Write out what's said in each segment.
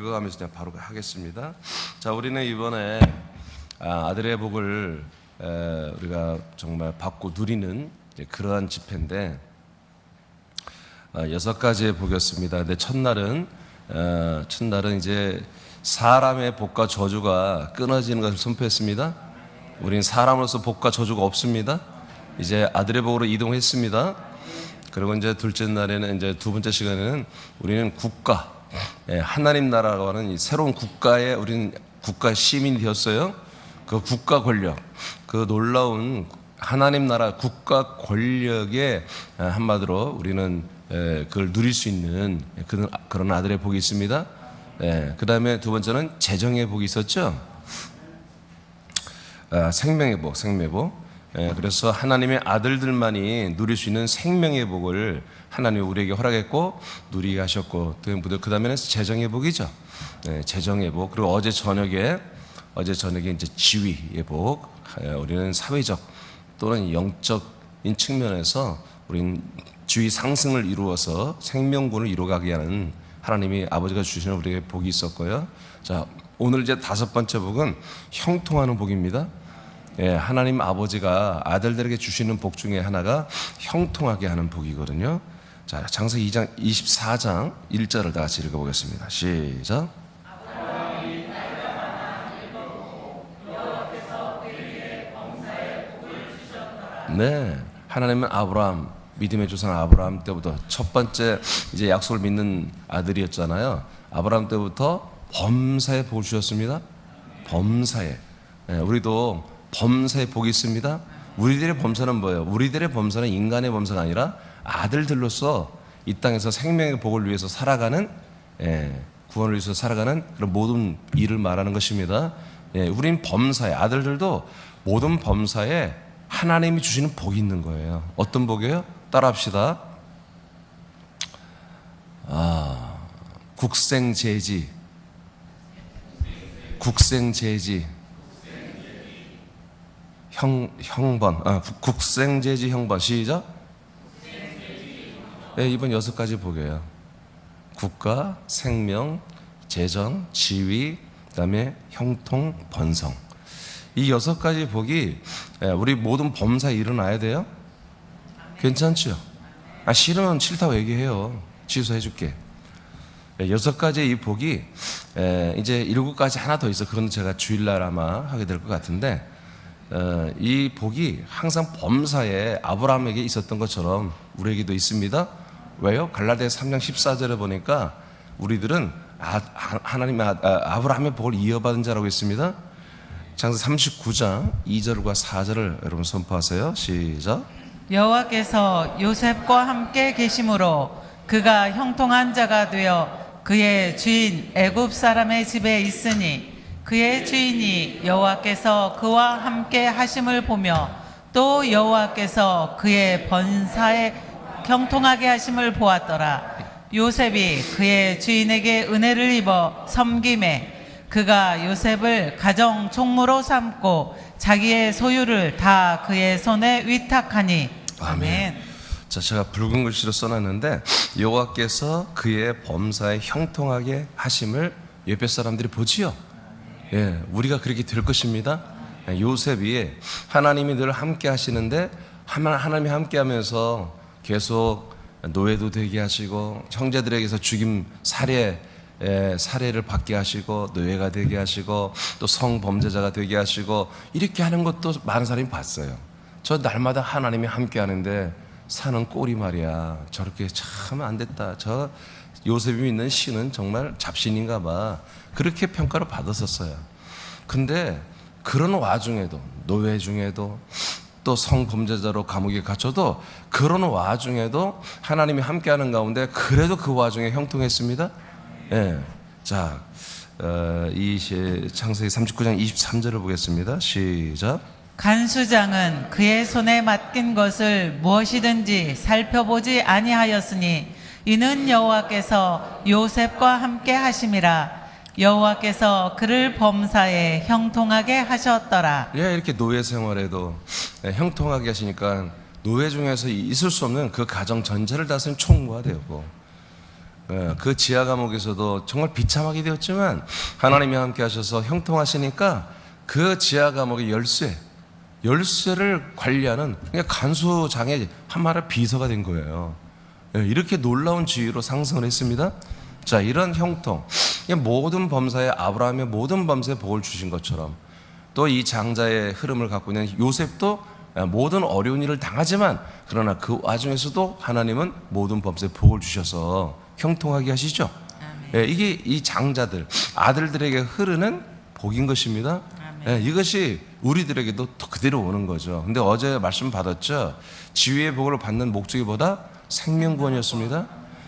그거 하면서 그냥 바로 하겠습니다. 자, 우리는 이번에 아들의 복을 우리가 정말 받고 누리는 그러한 집회인데 6가지의 복이었습니다. 근데 첫날은 이제 사람의 복과 저주가 끊어지는 것을 선포했습니다. 우리는 사람으로서 복과 저주가 없습니다. 이제 아들의 복으로 이동했습니다. 그리고 이제 둘째 날에는 이제 두 번째 시간에는 우리는 국가, 하나님 나라라고 하는 이 새로운 국가에 우리는 국가 시민이 되었어요. 그 국가 권력, 그 놀라운 하나님 나라 국가 권력에 한마디로 우리는 그걸 누릴 수 있는 그런 아들의 복이 있습니다. 그 다음에 두 번째는 재정의 복이 있었죠. 생명의 복, 생명의 복. 그래서 하나님의 아들들만이 누릴 수 있는 생명의 복을 하나님이 우리에게 허락했고 누리게 하셨고, 그 다음에는 재정의 복이죠. 재정의 복. 그리고 어제 저녁에 이제 지위의 복. 우리는 사회적 또는 영적인 측면에서 우리는 지위 상승을 이루어서 생명군을 이루어가게 하는 하나님이 아버지가 주시는 우리에게 복이 있었고요. 자, 오늘 이제 다섯 번째 복은 형통하는 복입니다. 하나님 아버지가 아들들에게 주시는 복 중에 하나가 형통하게 하는 복이거든요. 자, 창세기 2장 24장 1절을 다 같이 읽어보겠습니다. 시작. 네, 하나님은 아브라함, 믿음의 조상 아브라함 때부터 첫 번째 이제 약속을 믿는 아들이었잖아요. 아브라함 때부터 범사에 복을 주셨습니다. 범사에. 우리도 범사에 복이 있습니다. 우리들의 범사는 뭐예요? 우리들의 범사는 인간의 범사가 아니라 아들들로서 이 땅에서 생명의 복을 위해서 살아가는, 구원을 위해서 살아가는 그런 모든 일을 말하는 것입니다. 우린 범사에, 아들들도 모든 범사에 하나님이 주시는 복이 있는 거예요. 어떤 복이에요? 따라합시다. 국생제지, 국생제지, 형번, 국생제지 형번. 시작. 이번 6가지 복이에요. 국가, 생명, 재정, 지위, 그 다음에 형통, 번성. 이 6가지 복이 우리 모든 범사에 일어나야 돼요. 괜찮죠? 싫으면 싫다고 얘기해요. 취소해 줄게. 6가지의 이 복이 이제 7가지 하나 더 있어. 그건 제가 주일날 아마 하게 될 것 같은데, 이 복이 항상 범사에 아브라함에게 있었던 것처럼 우리에게도 있습니다. 왜요? 갈라디아서 3장 14절에 보니까 우리들은 하나님의 아브라함의 복을 이어받은 자라고 있습니다. 창세 39장 2절과 4절을 여러분 선포하세요. 시작. 여호와께서 요셉과 함께 계심으로 그가 형통한 자가 되어 그의 주인 애굽 사람의 집에 있으니 그의 주인이 여호와께서 그와 함께 하심을 보며 또 여호와께서 그의 번사에 형통하게 하심을 보았더라. 요셉이 그의 주인에게 은혜를 입어 섬김에 그가 요셉을 가정 총무로 삼고 자기의 소유를 다 그의 손에 위탁하니. 아멘. 자, 제가 붉은 글씨로 써놨는데 여호와께서 그의 범사에 형통하게 하심을 옆에 사람들이 보지요. 우리가 그렇게 될 것입니다. 요셉이 하나님이 늘 함께 하시는데 하나님이 함께 하면서 계속 노예도 되게 하시고 형제들에게서 죽임 살해를 받게 하시고 노예가 되게 하시고 또 성범죄자가 되게 하시고 이렇게 하는 것도 많은 사람이 봤어요. 저 날마다 하나님이 함께 하는데 사는 꼴이 말이야. 저렇게 참 안 됐다. 저 요셉이 믿는 신은 정말 잡신인가 봐. 그렇게 평가를 받았었어요. 근데 그런 와중에도, 노예 중에도 또 성범죄자로 감옥에 갇혀도 그런 와중에도 하나님이 함께하는 가운데 그래도 그 와중에 형통했습니다. 자, 이 창세기 39장 23절을 보겠습니다. 시작. 간수장은 그의 손에 맡긴 것을 무엇이든지 살펴보지 아니하였으니 이는 여호와께서 요셉과 함께 하심이라. 여호와께서 그를 범사에 형통하게 하셨더라. 이렇게 노예 생활에도 형통하게 하시니까 노예 중에서 있을 수 없는 그 가정 전체를 다스리는 총무가 되고, 그 지하 감옥에서도 정말 비참하게 되었지만 하나님이 함께 하셔서 형통하시니까 그 지하 감옥의 열쇠를 관리하는 그냥 간수장의 한 말의 비서가 된 거예요. 이렇게 놀라운 지위로 상승을 했습니다. 자, 이런 형통, 모든 범사에 아브라함의 모든 범사에 복을 주신 것처럼 또 이 장자의 흐름을 갖고 있는 요셉도 모든 어려운 일을 당하지만 그러나 그 와중에서도 하나님은 모든 범사에 복을 주셔서 형통하게 하시죠. 이게 이 장자들, 아들들에게 흐르는 복인 것입니다. 이것이 우리들에게도 그대로 오는 거죠. 근데 어제 말씀 받았죠. 지위의 복을 받는 목적이 보다 생명구원이었습니다.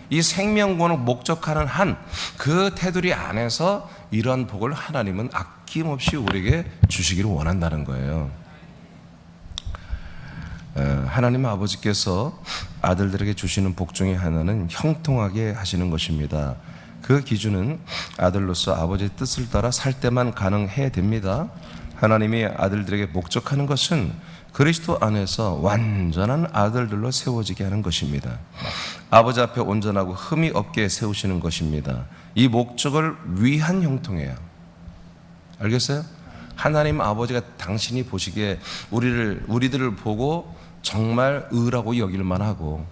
이 생명구원을 목적하는 한 그 테두리 안에서 이러한 복을 하나님은 아낌없이 우리에게 주시기를 원한다는 거예요. 하나님 아버지께서 아들들에게 주시는 복 중에 하나는 형통하게 하시는 것입니다. 그 기준은 아들로서 아버지의 뜻을 따라 살 때만 가능해야 됩니다. 하나님이 아들들에게 목적하는 것은 그리스도 안에서 완전한 아들들로 세워지게 하는 것입니다. 아버지 앞에 온전하고 흠이 없게 세우시는 것입니다. 이 목적을 위한 형통이에요. 알겠어요? 하나님 아버지가 당신이 보시기에 우리들을 보고 정말 의라고 여길만 하고,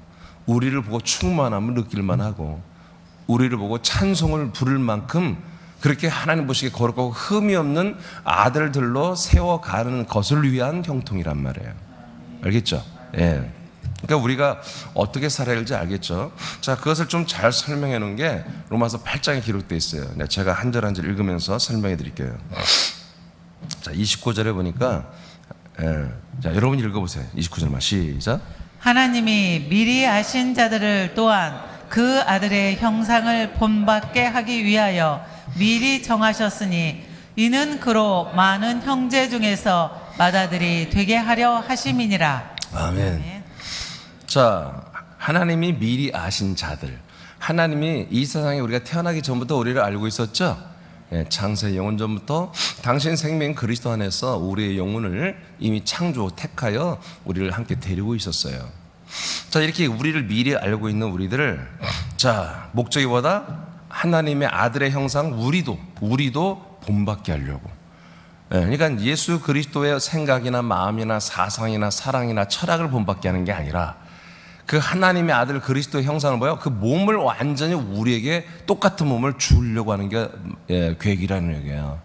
우리를 보고 충만함을 느낄만 하고, 우리를 보고 찬송을 부를 만큼 그렇게 하나님 보시기에 거룩하고 흠이 없는 아들들로 세워가는 것을 위한 형통이란 말이에요. 알겠죠? 예. 그러니까 우리가 어떻게 살아야 할지 알겠죠? 자, 그것을 좀 잘 설명해 놓은 게 로마서 8장에 기록되어 있어요. 제가 한 절 한 절 읽으면서 설명해 드릴게요. 자, 29절에 보니까, 자, 여러분 읽어보세요. 29절만 시작. 하나님이 미리 아신 자들을 또한 그 아들의 형상을 본받게 하기 위하여 미리 정하셨으니 이는 그로 많은 형제 중에서 맏아들이 되게 하려 하심이니라. 아멘. 자, 하나님이 미리 아신 자들, 하나님이 이 세상에 우리가 태어나기 전부터 우리를 알고 있었죠. 창세 영원 전부터 당신 생명 그리스도 안에서 우리의 영혼을 이미 창조 택하여 우리를 함께 데리고 있었어요. 자, 이렇게 우리를 미리 알고 있는 우리들을, 자, 목적이보다 하나님의 아들의 형상 우리도 본받게 하려고. 그러니까 예수 그리스도의 생각이나 마음이나 사상이나 사랑이나 철학을 본받게 하는 게 아니라 그 하나님의 아들 그리스도의 형상을 뭐예요? 그 몸을 완전히 우리에게 똑같은 몸을 주려고 하는 게 계획이라는 얘기예요.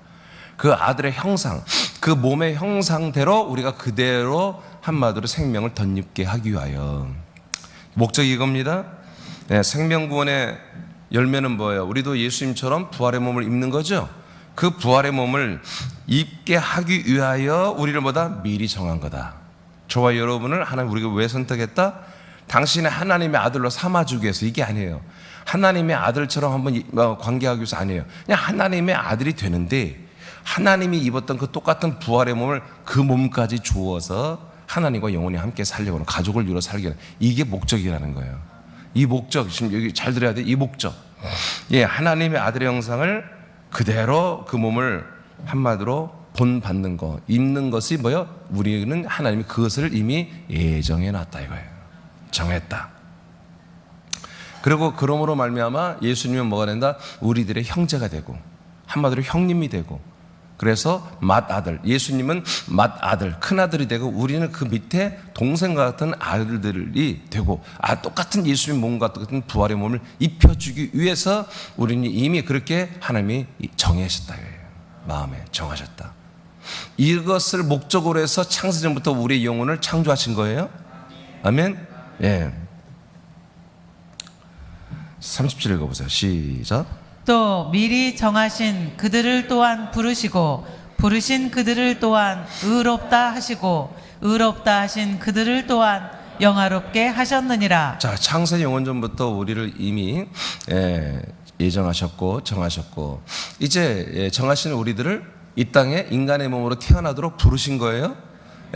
그 아들의 형상, 그 몸의 형상대로 우리가 그대로 한마디로 생명을 덧입게 하기 위하여. 목적이 이겁니다. 생명구원의 열매는 뭐예요? 우리도 예수님처럼 부활의 몸을 입는 거죠. 그 부활의 몸을 입게 하기 위하여 우리를 보다 미리 정한 거다. 저와 여러분을 하나님 우리가 왜 선택했다? 당신의 하나님의 아들로 삼아주기 위해서. 이게 아니에요. 하나님의 아들처럼 한번 관계하기 위해서 아니에요. 그냥 하나님의 아들이 되는데 하나님이 입었던 그 똑같은 부활의 몸을 그 몸까지 주어서 하나님과 영원히 함께 살려고 하는, 가족을 이루어 살게 하는, 이게 목적이라는 거예요. 이 목적, 지금 여기 잘 들어야 돼. 이 목적. 하나님의 아들의 형상을 그대로 그 몸을 한마디로 본받는 거, 입는 것이 뭐예요? 우리는 하나님이 그것을 이미 예정해 놨다 이거예요. 정했다. 그리고 그러므로 말미암아 예수님은 뭐가 된다? 우리들의 형제가 되고, 한마디로 형님이 되고, 그래서 맏아들, 예수님은 맏아들, 큰아들이 되고 우리는 그 밑에 동생과 같은 아들들이 되고, 똑같은 예수님 몸과 똑같은 부활의 몸을 입혀주기 위해서 우리는 이미 그렇게 하나님이 정하셨다. 마음에 정하셨다. 이것을 목적으로 해서 창세전부터 우리의 영혼을 창조하신 거예요. 아멘. 30절 읽어보세요. 시작. 또 미리 정하신 그들을 또한 부르시고 부르신 그들을 또한 의롭다 하시고 의롭다 하신 그들을 또한 영화롭게 하셨느니라. 자, 창세 영원전부터 우리를 이미 예정하셨고 정하셨고, 이제 정하신 우리들을 이 땅에 인간의 몸으로 태어나도록 부르신 거예요.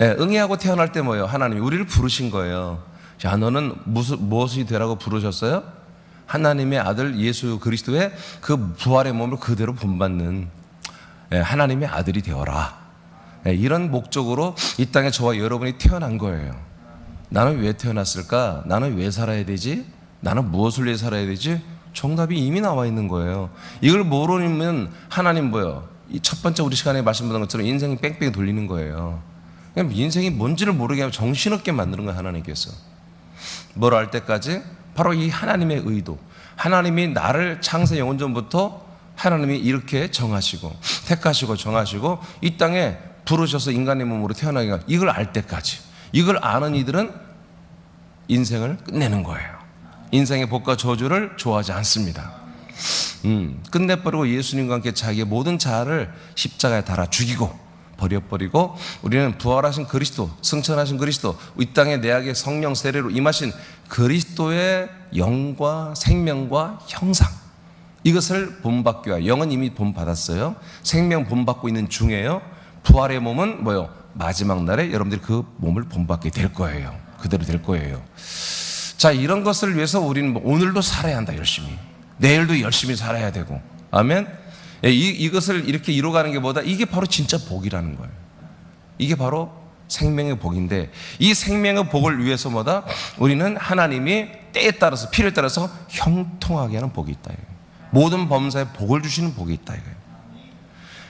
응애하고 태어날 때 뭐예요? 하나님이 우리를 부르신 거예요. 자, 너는 무엇이 되라고 부르셨어요? 하나님의 아들 예수 그리스도의 그 부활의 몸을 그대로 본받는 하나님의 아들이 되어라. 이런 목적으로 이 땅에 저와 여러분이 태어난 거예요. 나는 왜 태어났을까? 나는 왜 살아야 되지? 나는 무엇을 위해 살아야 되지? 정답이 이미 나와 있는 거예요. 이걸 모르면 하나님 뭐예요? 이 첫 번째 우리 시간에 말씀드린 것처럼 인생이 뺑뺑이 돌리는 거예요. 그냥 인생이 뭔지를 모르게 하면 정신없게 만드는 거예요. 하나님께서. 뭘 알 때까지? 바로 이 하나님의 의도. 하나님이 나를 창세 영원전부터 하나님이 이렇게 정하시고 택하시고 정하시고 이 땅에 부르셔서 인간의 몸으로 태어나게 한 이걸 알 때까지. 이걸 아는 이들은 인생을 끝내는 거예요. 인생의 복과 저주를 좋아하지 않습니다. 끝내버리고 예수님과 함께 자기의 모든 자아를 십자가에 달아 죽이고 버려버리고 우리는 부활하신 그리스도, 승천하신 그리스도, 이 땅에 내악의 성령 세례로 임하신 그리스도의 영과 생명과 형상, 이것을 본받기 위하여, 영은 이미 본받았어요. 생명 본받고 있는 중이에요. 부활의 몸은 뭐요? 마지막 날에 여러분들이 그 몸을 본받게 될 거예요. 그대로 될 거예요. 자, 이런 것을 위해서 우리는 오늘도 살아야 한다. 열심히. 내일도 열심히 살아야 되고. 아멘. 이것을 이렇게 이뤄가는 게 뭐다? 이게 바로 진짜 복이라는 거예요. 이게 바로 생명의 복인데, 이 생명의 복을 위해서 뭐다? 우리는 하나님이 때에 따라서, 필요에 따라서 형통하게 하는 복이 있다. 모든 범사에 복을 주시는 복이 있다.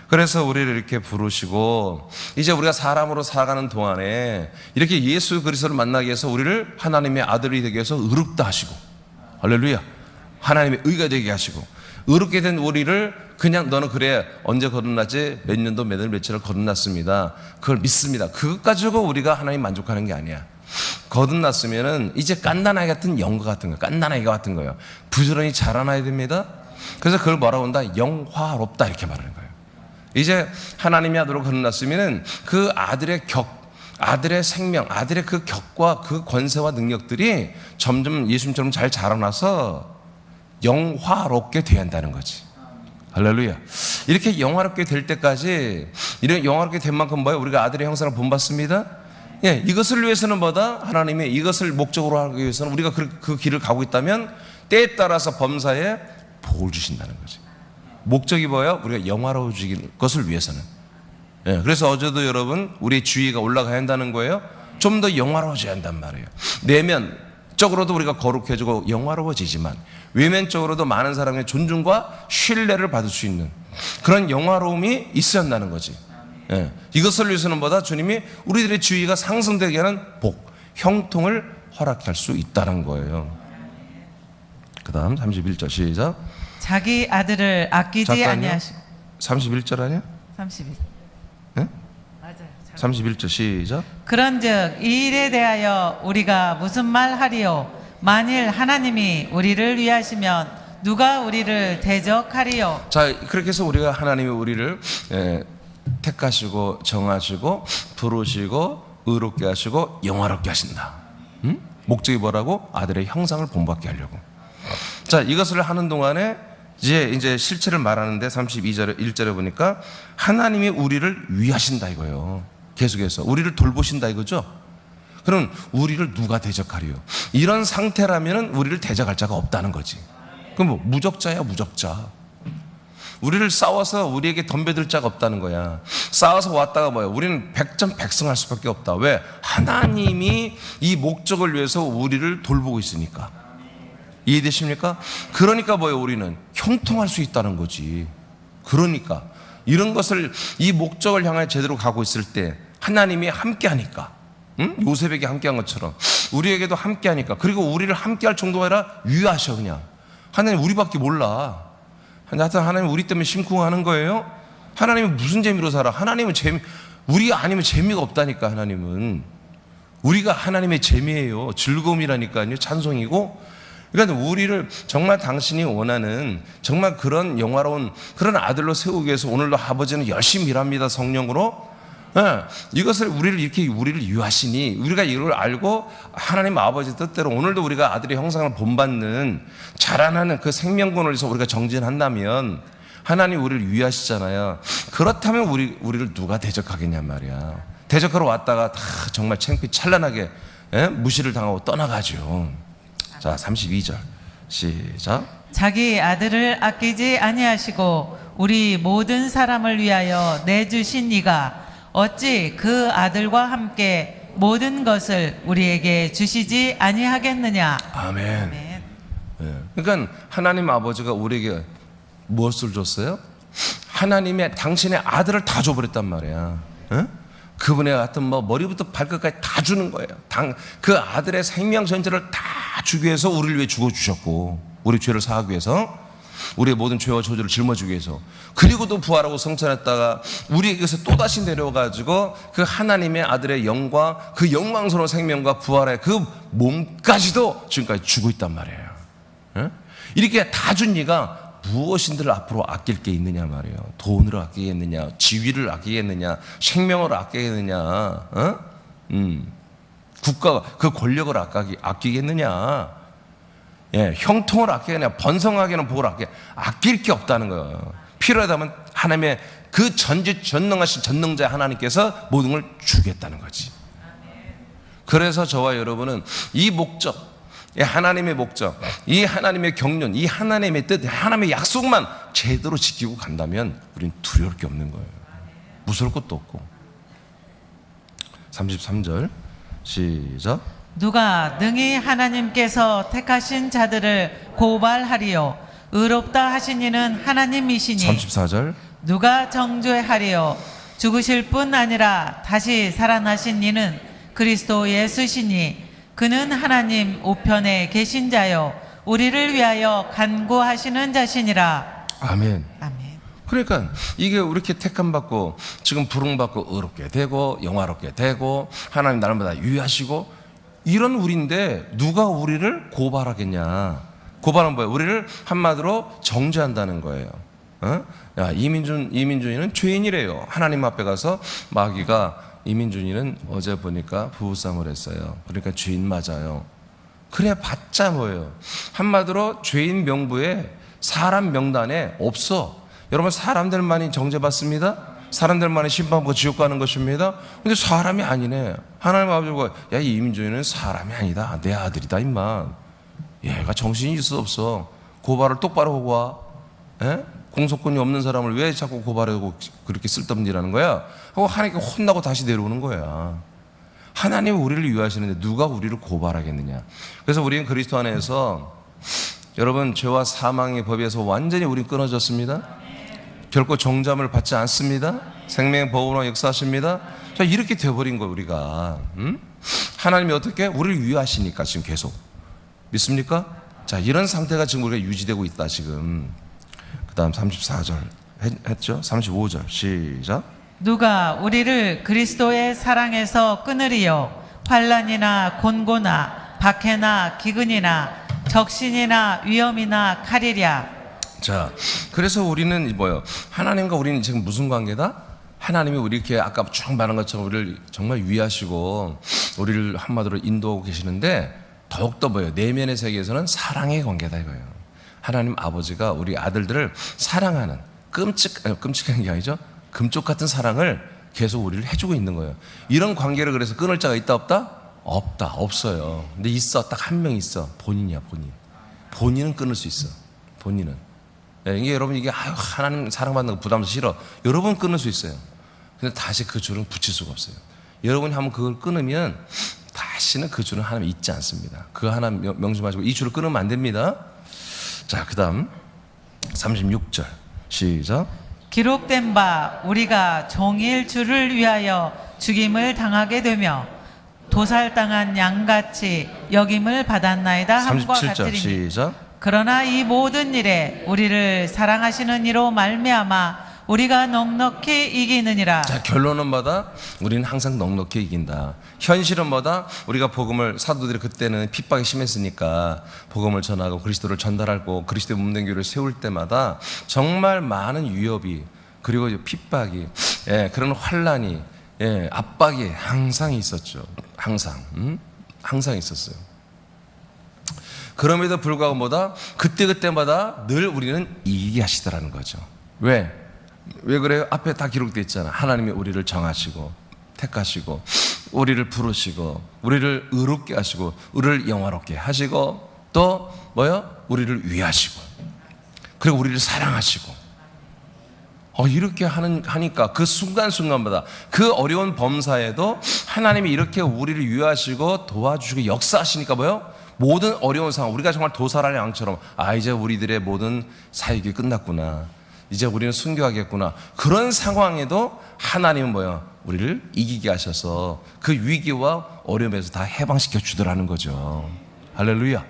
그래서 우리를 이렇게 부르시고, 이제 우리가 사람으로 살아가는 동안에 이렇게 예수 그리스도를 만나기 위해서 우리를 하나님의 아들이 되게 해서 의롭다 하시고, 할렐루야, 하나님의 의가 되게 하시고, 의롭게 된 우리를 그냥 너는 그래 언제 거듭났지, 몇 년도 몇 월 며칠을 거듭났습니다, 그걸 믿습니다, 그것 가지고 우리가 하나님 만족하는 게 아니야. 거듭났으면은 이제 깐난아이 같은 영과 같은 거예요. 깐난아이가 같은 거예요. 부지런히 자라나야 됩니다. 그래서 그걸 뭐라고 한다? 영화롭다, 이렇게 말하는 거예요. 이제 하나님의 아들로 거듭났으면은 그 아들의 아들의 생명, 아들의 그 격과 그 권세와 능력들이 점점 예수님처럼 잘 자라나서 영화롭게 돼야 한다는 거지. 할렐루야. 이렇게 영화롭게 될 때까지, 이런 영화롭게 된 만큼 뭐예요? 우리가 아들의 형상을 본받습니다. 예, 이것을 위해서는 뭐다? 하나님의 이것을 목적으로 하기 위해서는 우리가 그 길을 가고 있다면 때에 따라서 범사에 복을 주신다는 거지. 목적이 뭐예요? 우리가 영화로워지는 것을 위해서는. 예, 그래서 어제도 여러분, 우리의 주의가 올라가야 한다는 거예요. 좀 더 영화로워져야 한단 말이에요. 내면적으로도 우리가 거룩해지고 영화로워지지만 외면적으로도 많은 사람의 존중과 신뢰를 받을 수 있는 그런 영화로움이 있어야 한다는 거지. 예, 이것을 위해서는 뭐다? 주님이 우리들의 주의가 상승되게 하는 복, 형통을 허락할 수 있다는 거예요. 그 다음 31절 시작. 자기 아들을 아끼지 아니하시고. 31절 아니야? 31. 네? 맞아요. 31절 시작. 그런즉 이 일에 대하여 우리가 무슨 말 하리요? 만일 하나님이 우리를 위하시면 누가 우리를 대적하리요? 자, 그렇게 해서 우리가 하나님이 우리를 택하시고 정하시고 부르시고 의롭게 하시고 영화롭게 하신다. 목적이 뭐라고? 아들의 형상을 본받게 하려고. 자, 이것을 하는 동안에 이제 실체를 말하는데 32절에 1절에 보니까 하나님이 우리를 위하신다 이거예요. 계속해서 우리를 돌보신다 이거죠. 그럼 우리를 누가 대적하리요? 이런 상태라면 우리를 대적할 자가 없다는 거지. 그럼 뭐 무적자야, 무적자. 우리를 싸워서 우리에게 덤벼들 자가 없다는 거야. 싸워서 왔다가 뭐야? 우리는 백전백승할 수밖에 없다. 왜? 하나님이 이 목적을 위해서 우리를 돌보고 있으니까. 이해되십니까? 그러니까 뭐예요? 우리는 형통할 수 있다는 거지. 그러니까 이런 것을, 이 목적을 향해 제대로 가고 있을 때 하나님이 함께하니까, 요셉에게 함께한 것처럼 우리에게도 함께하니까, 그리고 우리를 함께할 정도가 아니라 위하셔. 그냥 하나님 우리밖에 몰라. 하여튼 하나님 우리 때문에 심쿵하는 거예요. 하나님은 무슨 재미로 살아? 하나님은 우리가 아니면 재미가 없다니까. 하나님은 우리가 하나님의 재미예요. 즐거움이라니까요. 찬송이고. 그러니까 우리를 정말 당신이 원하는 정말 그런 영화로운 그런 아들로 세우기 위해서 오늘도 아버지는 열심히 일합니다. 성령으로. 예, 이것을 우리를 유하시니 우리가 이걸 알고 하나님 아버지 뜻대로 오늘도 우리가 아들의 형상을 본받는 자라나는 그 생명권을 위해서 우리가 정진한다면 하나님 우리를 위하시잖아요. 그렇다면 우리를 누가 대적하겠냔 말이야. 대적하러 왔다가 다 정말 창피 찬란하게 무시를 당하고 떠나가죠. 자, 32절 시작. 자기 아들을 아끼지 아니하시고 우리 모든 사람을 위하여 내주신 이가 어찌 그 아들과 함께 모든 것을 우리에게 주시지 아니하겠느냐. 아멘. 아멘. 그러니까 하나님 아버지가 우리에게 무엇을 줬어요? 하나님의 당신의 아들을 다 줘버렸단 말이야. 그분의 같은 뭐 머리부터 발끝까지 다 주는 거예요. 그 아들의 생명 전체를 다 주기 위해서 우리를 위해 죽어주셨고, 우리 죄를 사하기 위해서, 우리의 모든 죄와 저주를 짊어지기 위해서, 그리고도 부활하고 성천했다가 우리에게서 또다시 내려가지고 그 하나님의 아들의 영광, 그 영광스러운 생명과 부활의 그 몸까지도 지금까지 주고 있단 말이에요. 이렇게 다 준 네가 무엇인들을 앞으로 아낄 게 있느냐 말이에요. 돈을 아끼겠느냐, 지위를 아끼겠느냐, 생명을 아끼겠느냐, 국가가 그 권력을 아끼겠느냐, 형통을 아끼겠느냐, 번성하게는 복을 아낄 게 없다는 거예요. 필요하다면 하나님의 그 전능하신 전능자 하나님께서 모든 걸 주겠다는 거지. 그래서 저와 여러분은 이 목적, 이 하나님의 목적, 이 하나님의 경륜, 이 하나님의 뜻, 하나님의 약속만 제대로 지키고 간다면 우리는 두려울 게 없는 거예요. 무서울 것도 없고. 33절 시작. 누가 능히 하나님께서 택하신 자들을 고발하리요 의롭다 하신 이는 하나님이시니 34절. 누가 정죄하리요 죽으실 뿐 아니라 다시 살아나신 이는 그리스도 예수시니 그는 하나님 우편에 계신 자요 우리를 위하여 간구하시는 자시니라. 아멘. 아멘. 그러니까 이게 이렇게 택함 받고 지금 부름받고 의롭게 되고 영화롭게 되고 하나님 날마다 유의하시고 이런 우리인데 누가 우리를 고발하겠냐? 고발은 뭐예요? 우리를 한마디로 정죄한다는 거예요. 야, 이민준이는 죄인이래요. 하나님 앞에 가서 마귀가 이민준이는 어제 보니까 부부싸움을 했어요. 그러니까 죄인 맞아요. 그래 봤자 뭐예요? 한마디로 죄인 명부에 사람 명단에 없어. 여러분 사람들만이 정죄받습니다. 사람들만이 심판받고 지옥 가는 것입니다. 근데 사람이 아니네. 하나님 아버지가 야, 이 이민준이는 사람이 아니다. 내 아들이다 임마. 얘가 정신이 있어 없어. 고발을 똑바로 하고 와. 에? 공소권이 없는 사람을 왜 자꾸 고발하고 그렇게 쓸데없는 일하는 거야? 하고 하나님께 혼나고 다시 내려오는 거야. 하나님이 우리를 위하시는데 누가 우리를 고발하겠느냐? 그래서 우리는 그리스도 안에서 여러분 죄와 사망의 법에서 완전히 우리는 끊어졌습니다. 결코 종잠을 받지 않습니다. 생명의 법으로 역사하십니다. 자, 이렇게 돼버린 거예요 우리가. 하나님이 어떻게? 우리를 위하시니까 지금 계속. 믿습니까? 자, 이런 상태가 지금 우리가 유지되고 있다 지금. 그 다음 34절 했죠? 35절 시작. 누가 우리를 그리스도의 사랑에서 끊으리요 환난이나 곤고나 박해나 기근이나 적신이나 위험이나 칼이랴. 자, 그래서 우리는 뭐예요? 하나님과 우리는 지금 무슨 관계다? 하나님이 우리 이렇게 아까 쭉 말한 것처럼 우리를 정말 위하시고 우리를 한마디로 인도하고 계시는데 더욱더 뭐예요? 내면의 세계에서는 사랑의 관계다 이거예요. 하나님 아버지가 우리 아들들을 사랑하는 끔찍한 게 아니죠? 금쪽 같은 사랑을 계속 우리를 해주고 있는 거예요. 이런 관계를 그래서 끊을 자가 있다 없다? 없다. 없어요. 근데 있어. 딱 한 명 있어. 본인이야 본인. 본인은 끊을 수 있어. 본인은. 이게 여러분 이게 하나님 사랑받는 거 부담 싫어. 여러분 끊을 수 있어요. 근데 다시 그 줄은 붙일 수가 없어요. 여러분이 한번 그걸 끊으면 다시는 그 줄은 하나님 잊지 않습니다. 그 하나 명심하시고 이 줄을 끊으면 안 됩니다. 자, 그 다음 36절 시작. 기록된 바 우리가 종일 주를 위하여 죽임을 당하게 되며 도살당한 양같이 여김을 받았나이다 함과 37절 같으리니 시작. 그러나 이 모든 일에 우리를 사랑하시는 이로 말미암아 우리가 넉넉히 이기느니라. 자, 결론은 뭐다? 우리는 항상 넉넉히 이긴다. 현실은 뭐다? 우리가 복음을, 사도들이 그때는 핍박이 심했으니까 복음을 전하고 그리스도를 전달하고 그리스도의 몸된 교회를 세울 때마다 정말 많은 위협이 그리고 핍박이, 그런 환란이, 압박이 항상 있었죠. 항상 있었어요. 그럼에도 불구하고 뭐다? 그때마다 늘 우리는 이기게 하시더라는 거죠. 왜 그래요? 앞에 다 기록되어 있잖아. 하나님이 우리를 정하시고 택하시고 우리를 부르시고 우리를 의롭게 하시고 우리를 영화롭게 하시고 또 뭐요? 우리를 위하시고 그리고 우리를 사랑하시고 이렇게 하니까 그 순간순간마다 그 어려운 범사에도 하나님이 이렇게 우리를 위하시고 도와주시고 역사하시니까 뭐요? 모든 어려운 상황, 우리가 정말 도살할 양처럼 이제 우리들의 모든 사역이 끝났구나, 이제 우리는 순교하겠구나, 그런 상황에도 하나님은 뭐야? 우리를 이기게 하셔서 그 위기와 어려움에서 다 해방시켜 주더라는 거죠. 할렐루야,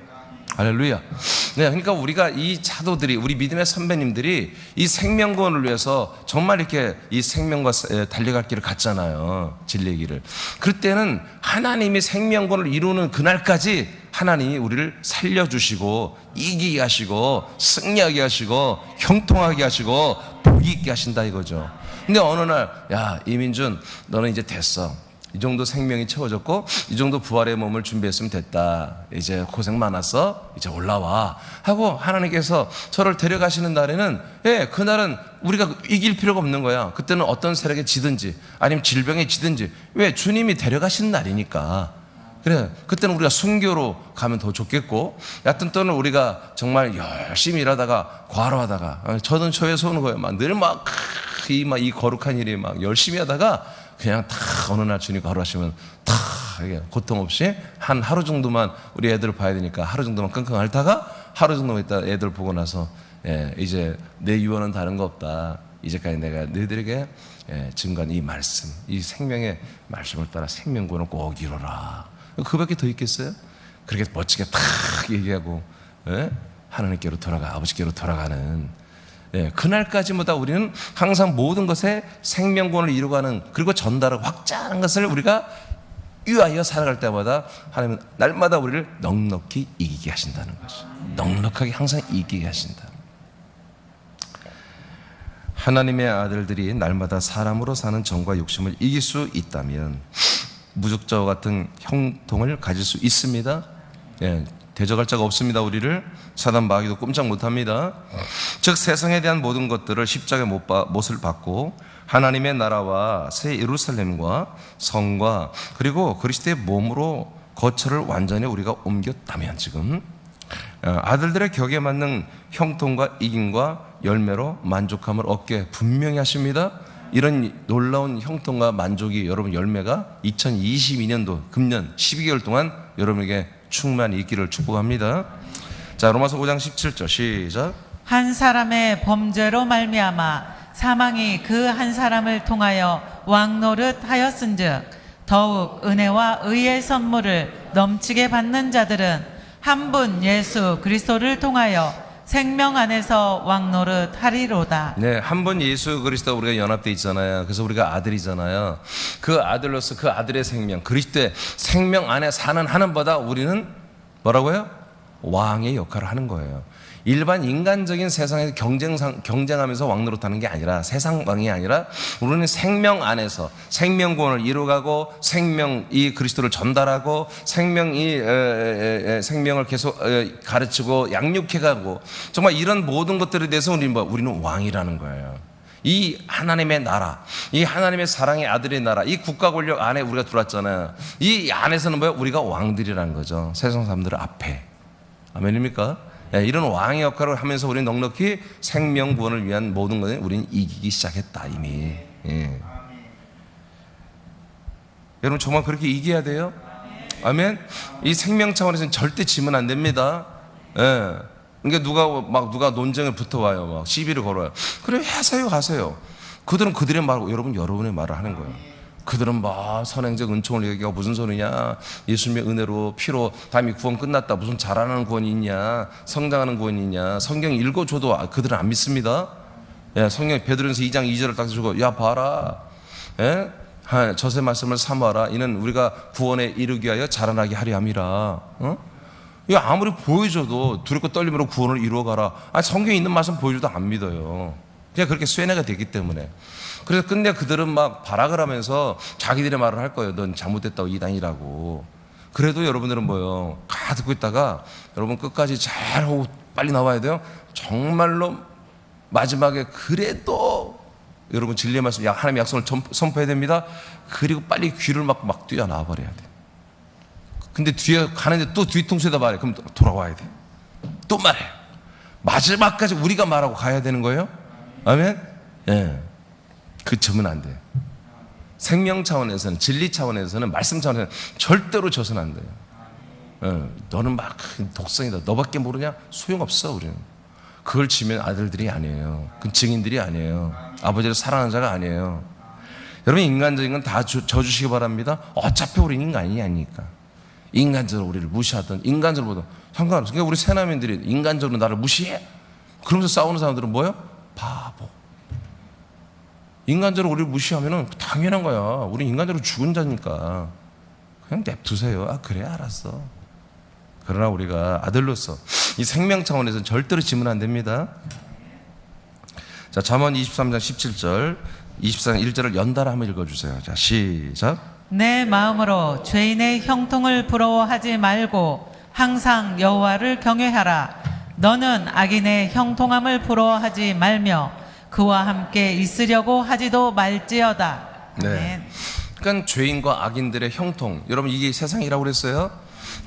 할렐루야. 네, 그러니까 우리가 이 자도들이, 우리 믿음의 선배님들이 이 생명구원을 위해서 정말 이렇게 이 생명과 달려갈 길을 갔잖아요. 진리의 길을. 그때는 하나님이 생명구원을 이루는 그날까지 하나님이 우리를 살려주시고 이기게 하시고 승리하게 하시고 형통하게 하시고 복이 있게 하신다 이거죠. 근데 어느 날, 야, 이민준, 너는 이제 됐어. 이 정도 생명이 채워졌고 이 정도 부활의 몸을 준비했으면 됐다. 이제 고생 많았어. 이제 올라와 하고 하나님께서 저를 데려가시는 날에는, 그날은 우리가 이길 필요가 없는 거야. 그때는 어떤 세력에 지든지 아니면 질병에 지든지, 왜? 주님이 데려가시는 날이니까. 그래, 그때는 우리가 순교로 가면 더 좋겠고, 여하튼 또는 우리가 정말 열심히 일하다가 과로하다가, 저는 저에서 오는 거예요. 늘 이 거룩한 일이 막 열심히 하다가 그냥 다 어느 날 주님 거룩하시면 다 고통 없이 한 하루 정도만 우리 애들을 봐야 되니까 하루 정도만 끙끙 앓다가 하루 정도만 있다 애들 보고 나서, 이제 내 유언은 다른 거 없다. 이제까지 내가 너희들에게 증거한 이 말씀, 이 생명의 말씀을 따라 생명구원을 꼭 이루라. 그밖에 더 있겠어요? 그렇게 멋지게 탁 얘기하고, 하나님께로 돌아가, 아버지께로 돌아가는, 그날까지마다 우리는 항상 모든 것에 생명구원을 이루가는, 그리고 전달을 확장하는 것을 우리가 위하여 살아갈 때마다 하나님은 날마다 우리를 넉넉히 이기게 하신다는 것이죠. 넉넉하게 항상 이기게 하신다. 하나님의 아들들이 날마다 사람으로 사는 정과 욕심을 이길 수 있다면 무적자와 같은 형통을 가질 수 있습니다. 대적할 자가 없습니다. 우리를 사단 마귀도 꼼짝 못합니다. 즉 세상에 대한 모든 것들을 십자가의 못을 받고 하나님의 나라와 새 예루살렘과 성과 그리고 그리스도의 몸으로 거처를 완전히 우리가 옮겼다면, 지금 아들들의 격에 맞는 형통과 이김과 열매로 만족함을 얻게 분명히 하십니다. 이런 놀라운 형통과 만족이, 여러분 열매가 2022년도 금년 12개월 동안 여러분에게 충만히 있기를 축복합니다. 자, 로마서 5장 17절 시작. 한 사람의 범죄로 말미암아 사망이 그 한 사람을 통하여 왕노릇 하였은즉 더욱 은혜와 의의 선물을 넘치게 받는 자들은 한 분 예수 그리스도를 통하여 생명 안에서 왕노릇 하리로다. 네, 한 분 예수 그리스도 우리가 연합돼 있잖아요. 그래서 우리가 아들이잖아요. 그 아들로서 그 아들의 생명, 그리스도의 생명 안에 사는 하나님보다 우리는 뭐라고요? 왕의 역할을 하는 거예요. 일반 인간적인 세상에서 경쟁하면서 왕노릇하는 게 아니라, 세상 왕이 아니라 우리는 생명 안에서 생명구원을 이루어가고 생명이 그리스도를 전달하고 생명을 계속 가르치고 양육해가고, 정말 이런 모든 것들에 대해서 우리는 왕이라는 거예요. 이 하나님의 나라, 이 하나님의 사랑의 아들의 나라, 이 국가 권력 안에 우리가 들어왔잖아요. 이 안에서는 우리가 왕들이라는 거죠. 세상 사람들 앞에. 아멘입니까? 이런 왕의 역할을 하면서 우리는 넉넉히 생명 구원을 위한 모든 것을 우리는 이기기 시작했다 이미. 여러분 정말 그렇게 이겨야 돼요. 아멘. 이 생명 차원에서는 절대 지면 안 됩니다. 그러니까 누가 논쟁을 붙어와요, 막 시비를 걸어요. 그래, 하세요. 그들은 그들의 말하고 여러분의 말을 하는 거예요. 그들은 선행적 은총을 얘기하고 무슨 소리냐, 예수님의 은혜로 피로 다음이 구원 끝났다, 무슨 자라나는 구원이 있냐, 성장하는 구원이 있냐. 성경 읽어줘도 그들은 안 믿습니다. 성경 베드로전서 2장 2절을 딱 주고, 야 봐라, 저세 말씀을 삼아라. 이는 우리가 구원에 이르기 위하여 자라나게 하려 함이라. 아무리 보여줘도 두렵고 떨림으로 구원을 이루어가라. 성경에 있는 말씀 보여줘도 안 믿어요. 그냥 그렇게 쇠뇌가 되기 때문에. 그래서 근데 그들은 막 발악을 하면서 자기들의 말을 할 거예요. 넌 잘못됐다고 이단이라고. 그래도 여러분들은 뭐예요? 가 듣고 있다가 여러분 끝까지 잘하고 빨리 나와야 돼요. 정말로 마지막에 그래도 여러분 진리의 말씀, 하나님의 약속을 선포해야 됩니다. 그리고 빨리 귀를 막 뛰어나와 버려야 돼. 근데 뒤에 가는데 또 뒤통수에다 말해. 그럼 돌아와야 돼. 또 말해. 마지막까지 우리가 말하고 가야 되는 거예요. 아멘. 그 점은 안 돼요. 생명 차원에서는, 진리 차원에서는, 말씀 차원에서는 절대로 져서는 안 돼요. 너는 막 독성이다. 너밖에 모르냐? 소용없어 우리는. 그걸 지면 아들들이 아니에요. 그 증인들이 아니에요. 아버지를 사랑하는 자가 아니에요. 여러분 인간적인 건 다 져주시기 바랍니다. 어차피 우리는 인간이 아니니까. 인간적으로 우리를 무시하던 인간적으로 보던 상관없어. 그러니까 우리 새나민들이 인간적으로 나를 무시해. 그러면서 싸우는 사람들은 뭐예요? 바보. 인간적으로 우리를 무시하면 당연한 거야. 우리 인간적으로 죽은 자니까 그냥 냅두세요. 아 그래 알았어. 그러나 우리가 아들로서 이 생명 차원에서는 절대로 지면 안 됩니다. 자, 잠언 23장 17절 24장 1절을 연달아 한번 읽어주세요. 자, 시작. 내 마음으로 죄인의 형통을 부러워하지 말고 항상 여호와를 경외하라. 너는 악인의 형통함을 부러워하지 말며 그와 함께 있으려고 하지도 말지어다. 네. 아멘. 그러니까 죄인과 악인들의 형통. 여러분 이게 세상이라고 그랬어요.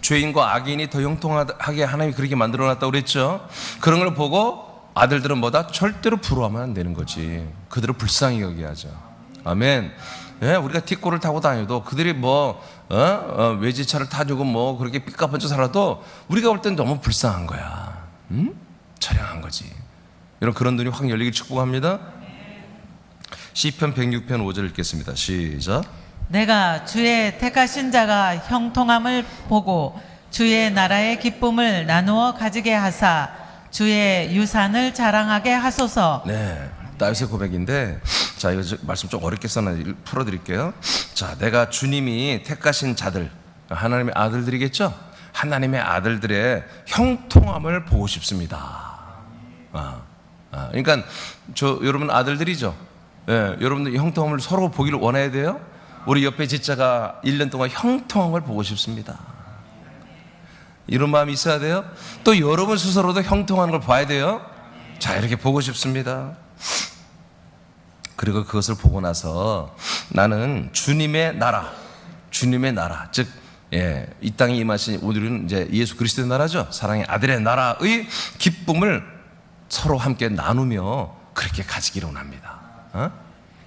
죄인과 악인이 더 형통하게 하나님이 그렇게 만들어놨다고 그랬죠. 그런 걸 보고 아들들은 뭐다? 절대로 부러워하면 안 되는 거지. 그들을 불쌍히 여겨야죠. 아멘. 예, 우리가 티코를 타고 다녀도 그들이 외제차를 타주고 뭐 그렇게 삐까번쩍 살아도 우리가 볼 땐 너무 불쌍한 거야. 처량한 거지. 여러분 그런 눈이 확 열리길 축복합니다. 시편 106편 5절 읽겠습니다. 시작. 내가 주의 택하신 자가 형통함을 보고 주의 나라의 기쁨을 나누어 가지게 하사 주의 유산을 자랑하게 하소서. 네, 다윗의 고백인데, 자 이거 말씀 좀 어렵게 써놔 풀어드릴게요. 자, 내가 주님이 택하신 자들, 하나님의 아들들이겠죠. 하나님의 아들들의 형통함을 보고 싶습니다. 그러니까 여러분 아들들이죠. 예, 여러분들 형통함을 서로 보기를 원해야 돼요. 우리 옆에 지자가 1년 동안 형통함을 보고 싶습니다. 이런 마음이 있어야 돼요. 또 여러분 스스로도 형통하는 걸 봐야 돼요. 자, 이렇게 보고 싶습니다. 그리고 그것을 보고 나서 나는 주님의 나라, 즉 이 땅에 임하신 우리는 이제 예수 그리스도의 나라죠. 사랑의 아들의 나라의 기쁨을 서로 함께 나누며 그렇게 가지기를 원합니다.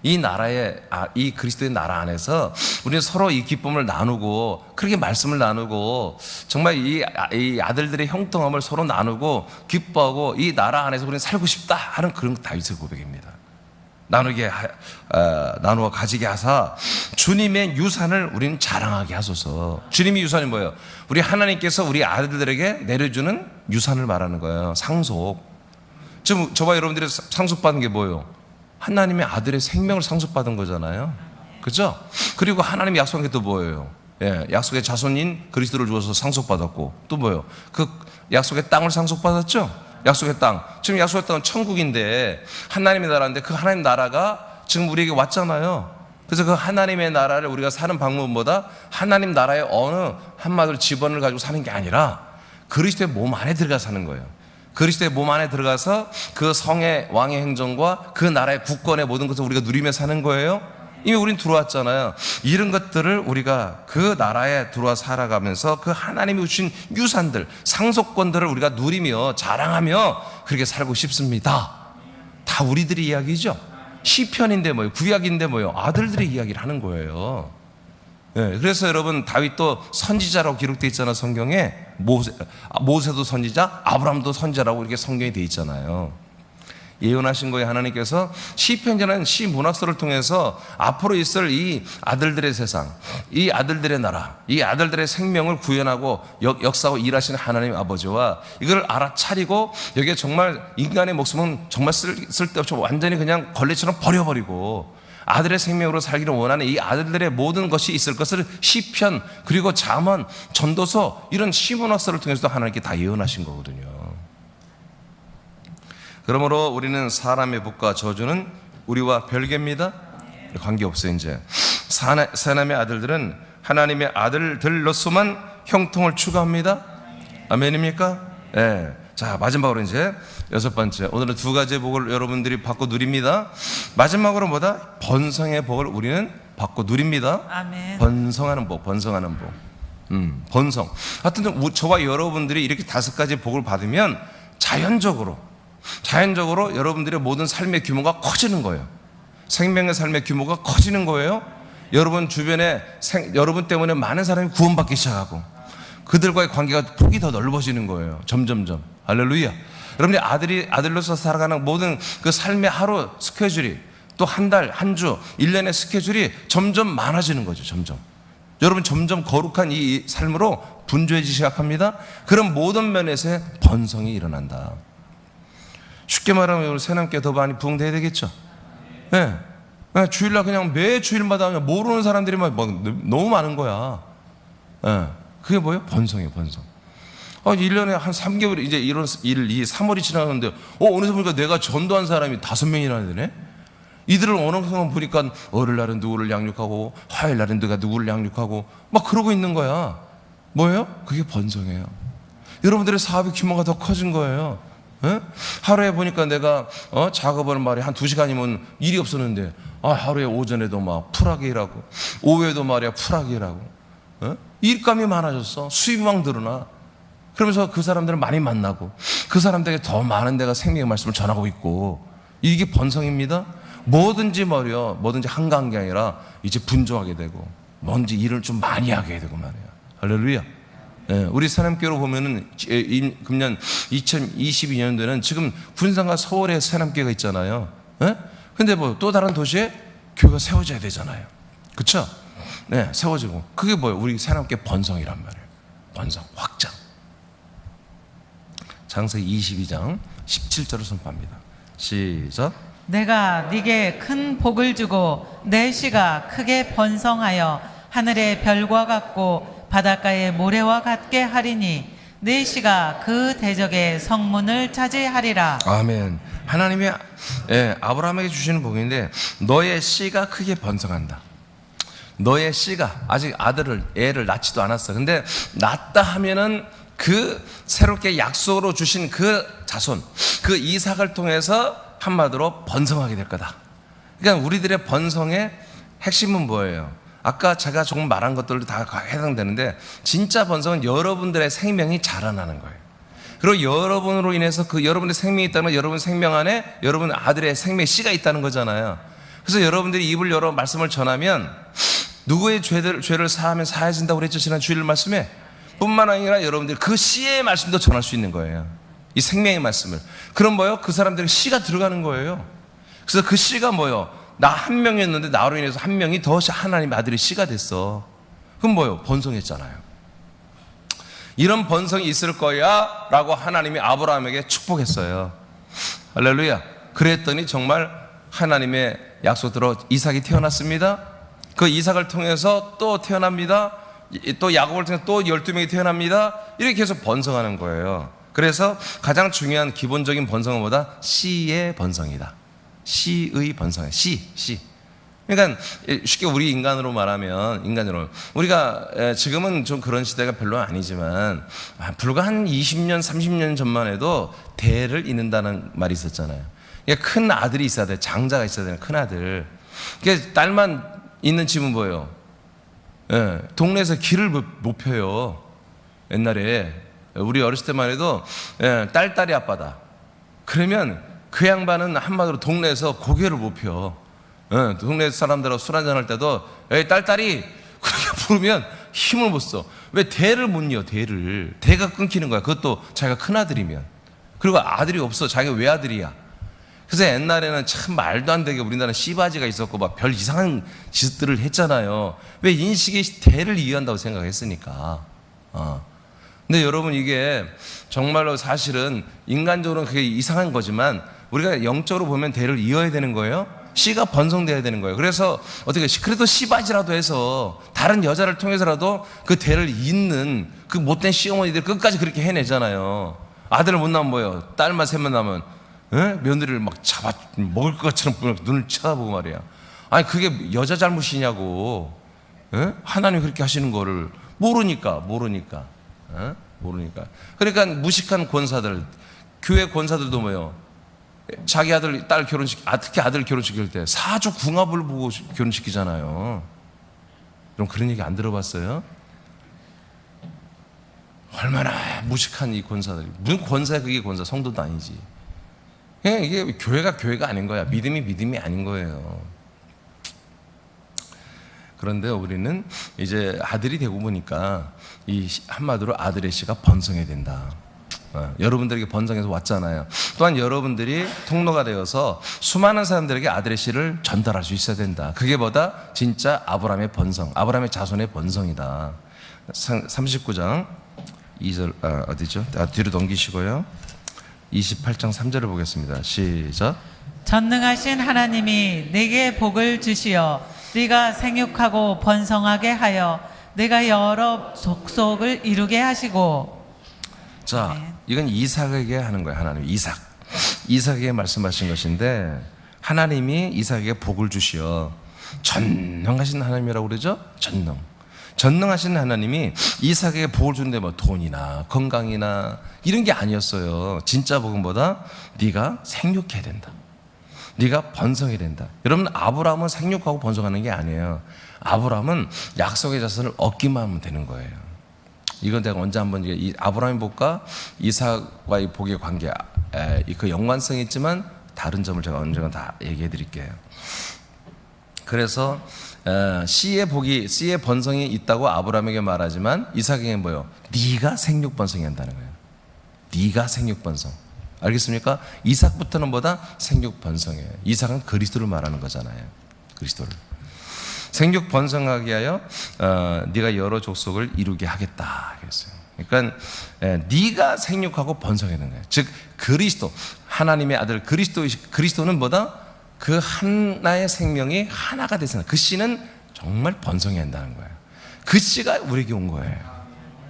이 나라의 이 그리스도의 나라 안에서 우리는 서로 이 기쁨을 나누고 그렇게 말씀을 나누고 정말 이 아들들의 형통함을 서로 나누고 기뻐하고 이 나라 안에서 우리는 살고 싶다 하는 그런 다윗의 고백입니다. 나누어 가지게 하사 주님의 유산을 우리는 자랑하게 하소서. 주님의 유산이 뭐예요? 우리 하나님께서 우리 아들들에게 내려주는 유산을 말하는 거예요. 상속. 지금 저와 여러분들이 상속받은 게 뭐예요? 하나님의 아들의 생명을 상속받은 거잖아요. 그죠? 그리고 하나님이 약속한 게 또 뭐예요? 약속의 자손인 그리스도를 주어서 상속받았고, 또 뭐예요? 그 약속의 땅을 상속받았죠? 약속의 땅. 지금 약속의 땅은 천국인데 하나님의 나라인데 그 하나님 나라가 지금 우리에게 왔잖아요. 그래서 그 하나님의 나라를 우리가 사는 방법보다 하나님 나라의 어느 한마디로 집원을 가지고 사는 게 아니라 그리스도의 몸 안에 들어가 사는 거예요. 그리스도의 몸 안에 들어가서 그 성의 왕의 행정과 그 나라의 국권의 모든 것을 우리가 누리며 사는 거예요. 이미 우린 들어왔잖아요. 이런 것들을 우리가 그 나라에 들어와 살아가면서 그 하나님이 주신 유산들, 상속권들을 우리가 누리며 자랑하며 그렇게 살고 싶습니다. 다 우리들의 이야기죠. 시편인데 뭐예요? 구약인데 뭐예요? 아들들의 이야기를 하는 거예요. 그래서 여러분 다윗도 선지자라고 기록되어 있잖아요. 성경에 모세도 선지자, 아브라함도 선지자라고 이렇게 성경에 되어 있잖아요. 예언하신 거예요. 하나님께서 시편이라는 시 문학서를 통해서 앞으로 있을 이 아들들의 세상, 이 아들들의 나라, 이 아들들의 생명을 구현하고 역사하고 일하시는 하나님 아버지와 이걸 알아차리고 여기에 정말 인간의 목숨은 정말 쓸데없이 완전히 그냥 걸레처럼 버려버리고 아들의 생명으로 살기를 원하는 이 아들들의 모든 것이 있을 것을 시편 그리고 잠언, 전도서 이런 시문학서를 통해서도 하나님께 다 예언하신 거거든요. 그러므로 우리는 사람의 복과 저주는 우리와 별개입니다. 관계없어요. 이제 사람의 아들들은 하나님의 아들들로서만 형통을 추구합니다. 아멘입니까? 자, 마지막으로 이제 6번째, 오늘은 2가지의 복을 여러분들이 받고 누립니다. 마지막으로 뭐다? 번성의 복을 우리는 받고 누립니다. 아멘. 번성하는 복. 번성. 하여튼 저와 여러분들이 이렇게 5가지 복을 받으면 자연적으로 여러분들의 모든 삶의 규모가 커지는 거예요. 생명의 삶의 규모가 커지는 거예요. 여러분 주변에 여러분 때문에 많은 사람이 구원받기 시작하고, 그들과의 관계가 폭이 더 넓어지는 거예요. 점점점. 할렐루야. 여러분이 아들로서 살아가는 모든 그 삶의 하루 스케줄이 또 한 달, 한 주, 1년의 스케줄이 점점 많아지는 거죠. 점점. 여러분 점점 거룩한 이 삶으로 분주해지기 시작합니다. 그럼 모든 면에서의 번성이 일어난다. 쉽게 말하면 우리 새남께 더 많이 부흥돼야 되겠죠. 네. 네, 주일날 그냥 매 주일마다 그냥 모르는 사람들이 막 너무 많은 거야. 네. 그게 뭐예요? 번성이에요, 번성. 1년에 한 3개월, 이제 이런 3월이 지나가는데, 어느새 보니까 내가 전도한 사람이 5명이나 되네? 이들을 어느 순간 보니까 월요일 날은 누구를 양육하고, 화요일 날은 누가 누구를 양육하고, 막 그러고 있는 거야. 뭐예요? 그게 번성이에요. 여러분들의 사업의 규모가 더 커진 거예요. 예? 하루에 보니까 내가 작업을 말이야 한 2시간이면 일이 없었는데 하루에 오전에도 막 풀하게 일하고 오후에도 말이야 풀하게 일하고 일감이 많아졌어. 수입이 막 늘어나. 그러면서 그 사람들을 많이 만나고 그 사람들에게 더 많은 내가 생명의 말씀을 전하고 있고 이게 번성입니다. 뭐든지 말이야 뭐든지 한가한 게 아니라 이제 분주하게 되고 뭔지 일을 좀 많이 하게 되고 말이야. 할렐루야. 예, 우리 사람교로 보면은 금년 2022년도에는 지금 군산과 서울에 사람교회가 있잖아요. 예? 근데 뭐 또 다른 도시에 교회가 세워져야 되잖아요. 그렇죠? 네, 세워지고 그게 뭐예요? 우리 사람교회 번성이란 말이에요. 번성, 확장. 창세기 22장 17절을 선포합니다. 시작. 내가 네게 큰 복을 주고 내 씨가 크게 번성하여 하늘의 별과 같고 바닷가의 모래와 같게 하리니 네 씨가 그 대적의 성문을 차지하리라. 아멘. 하나님이 아브라함에게 주시는 복인데 너의 씨가 크게 번성한다. 너의 씨가 아직 애를 낳지도 않았어. 근데 낳았다 하면은 그 새롭게 약속으로 주신 그 자손, 그 이삭을 통해서 한마디로 번성하게 될 거다. 그러니까 우리들의 번성의 핵심은 뭐예요? 아까 제가 조금 말한 것들도 다 해당되는데 진짜 번성은 여러분들의 생명이 자라나는 거예요. 그리고 여러분으로 인해서 그 여러분의 생명이 있다면 여러분 생명 안에 여러분 아들의 생명의 씨가 있다는 거잖아요. 그래서 여러분들이 입을 열어 말씀을 전하면 누구의 죄를 사하면 사해진다고 그랬죠. 지난 주일 말씀에 뿐만 아니라 여러분들이 그 씨의 말씀도 전할 수 있는 거예요. 이 생명의 말씀을. 그럼 뭐요? 그 사람들의 씨가 들어가는 거예요. 그래서 그 씨가 뭐요? 나 한 명이었는데 나로 인해서 한 명이 더 하나님의 아들의 씨가 됐어. 그럼 뭐요? 번성했잖아요. 이런 번성이 있을 거야 라고 하나님이 아브라함에게 축복했어요. 할렐루야. 그랬더니 정말 하나님의 약속대로 이삭이 태어났습니다. 그 이삭을 통해서 또 태어납니다. 또 야곱을 통해서 또 12명이 태어납니다. 이렇게 해서 번성하는 거예요. 그래서 가장 중요한 기본적인 번성은 뭐다? 씨의 번성이다. 씨의 번성이야. 씨. 그러니까 쉽게 우리 인간으로 말하면 우리가 지금은 좀 그런 시대가 별로 아니지만 불과 한 20년 30년 전만 해도 대를 잇는다는 말이 있었잖아요. 그러니까 큰 아들이 있어야 돼. 장자가 있어야 되는 큰 아들. 그러니까 딸만 있는 집은 뭐예요? 동네에서 길을 못 펴요. 옛날에 우리 어렸을 때만 해도 딸이 아빠다. 그러면 그 양반은 한마디로 동네에서 고개를 못 펴. 동네 사람들하고 술 한잔 할 때도 에이 딸이 그렇게 부르면 힘을 못 써. 왜 대를 못 이어? 대가 끊기는 거야. 그것도 자기가 큰 아들이면. 그리고 아들이 없어. 자기가 외아들이야. 그래서 옛날에는 참 말도 안 되게 우리나라는 씨바지가 있었고 막 별 이상한 짓들을 했잖아요. 왜? 인식이 대를 이해한다고 생각했으니까. 근데 여러분 이게 정말로 사실은 인간적으로는 그게 이상한 거지만 우리가 영적으로 보면 대를 이어야 되는 거예요. 씨가 번성돼야 되는 거예요. 그래서 어떻게 그래도 씨바지라도 해서 다른 여자를 통해서라도 그 대를 잇는 그 못된 시어머니들 끝까지 그렇게 해내잖아요. 아들을 못 낳으면 뭐예요? 딸만 셋만 낳으면 며느리를 막 잡아 먹을 것처럼 눈을 쳐다보고 말이야. 아니 그게 여자 잘못이냐고. 하나님 그렇게 하시는 거를 모르니까. 그러니까 무식한 권사들, 교회 권사들도 뭐예요? 자기 딸 특히 아들 결혼시킬 때 사주 궁합을 보고 결혼시키잖아요. 그럼 그런 얘기 안 들어봤어요? 얼마나 무식한 이 권사들이. 무슨 권사야? 그게 권사. 성도도 아니지. 그냥 이게 교회가 아닌 거야. 믿음이 아닌 거예요. 그런데 우리는 이제 아들이 되고 보니까 이 한마디로 아들의 씨가 번성해야 된다. 여러분들에게 번성해서 왔잖아요. 또한 여러분들이 통로가 되어서 수많은 사람들에게 아들의 씨를 전달할 수 있어야 된다. 그게 뭐다? 진짜 아브라함의 번성, 아브라함의 자손의 번성이다. 39장 2절 어디죠? 뒤로 넘기시고요. 28장 3절을 보겠습니다. 시작. 전능하신 하나님이 내게 복을 주시어 네가 생육하고 번성하게 하여 네가 여러 족속을 이루게 하시고. 자, 네. 이건 이삭에게 하는 거예요. 하나님 이삭에게 말씀하신 것인데 하나님이 이삭에게 복을 주시어 전능하신 하나님이라고 그러죠? 전능하신 하나님이 이삭에게 복을 주는데 뭐 돈이나 건강이나 이런 게 아니었어요. 진짜 복은 뭐다? 네가 생육해야 된다. 네가 번성해야 된다. 여러분, 아브라함은 생육하고 번성하는 게 아니에요. 아브라함은 약속의 자손을 얻기만 하면 되는 거예요. 이건 내가 언제 한번 이 아브라함의 복과 이삭과의 복의 관계, 그 연관성이 있지만 다른 점을 제가 언젠가 다 얘기해 드릴게요. 그래서 씨의 복이, 씨의 번성이 있다고 아브라함에게 말하지만 이삭에게 뭐요? 네가 생육 번성해야 한다는 거예요. 네가 생육 번성. 알겠습니까? 이삭부터는 뭐다? 생육 번성이에요. 이삭은 그리스도를 말하는 거잖아요. 그리스도를. 생육 번성하게 하여 네가 여러 족속을 이루게 하겠다 그랬어요. 그러니까 네가 생육하고 번성해야 되는 거예요. 즉 그리스도, 하나님의 아들 그리스도는 뭐다? 그 하나의 생명이 하나가 되서 그 씨는 정말 번성해야 한다는 거예요. 그 씨가 우리에게 온 거예요.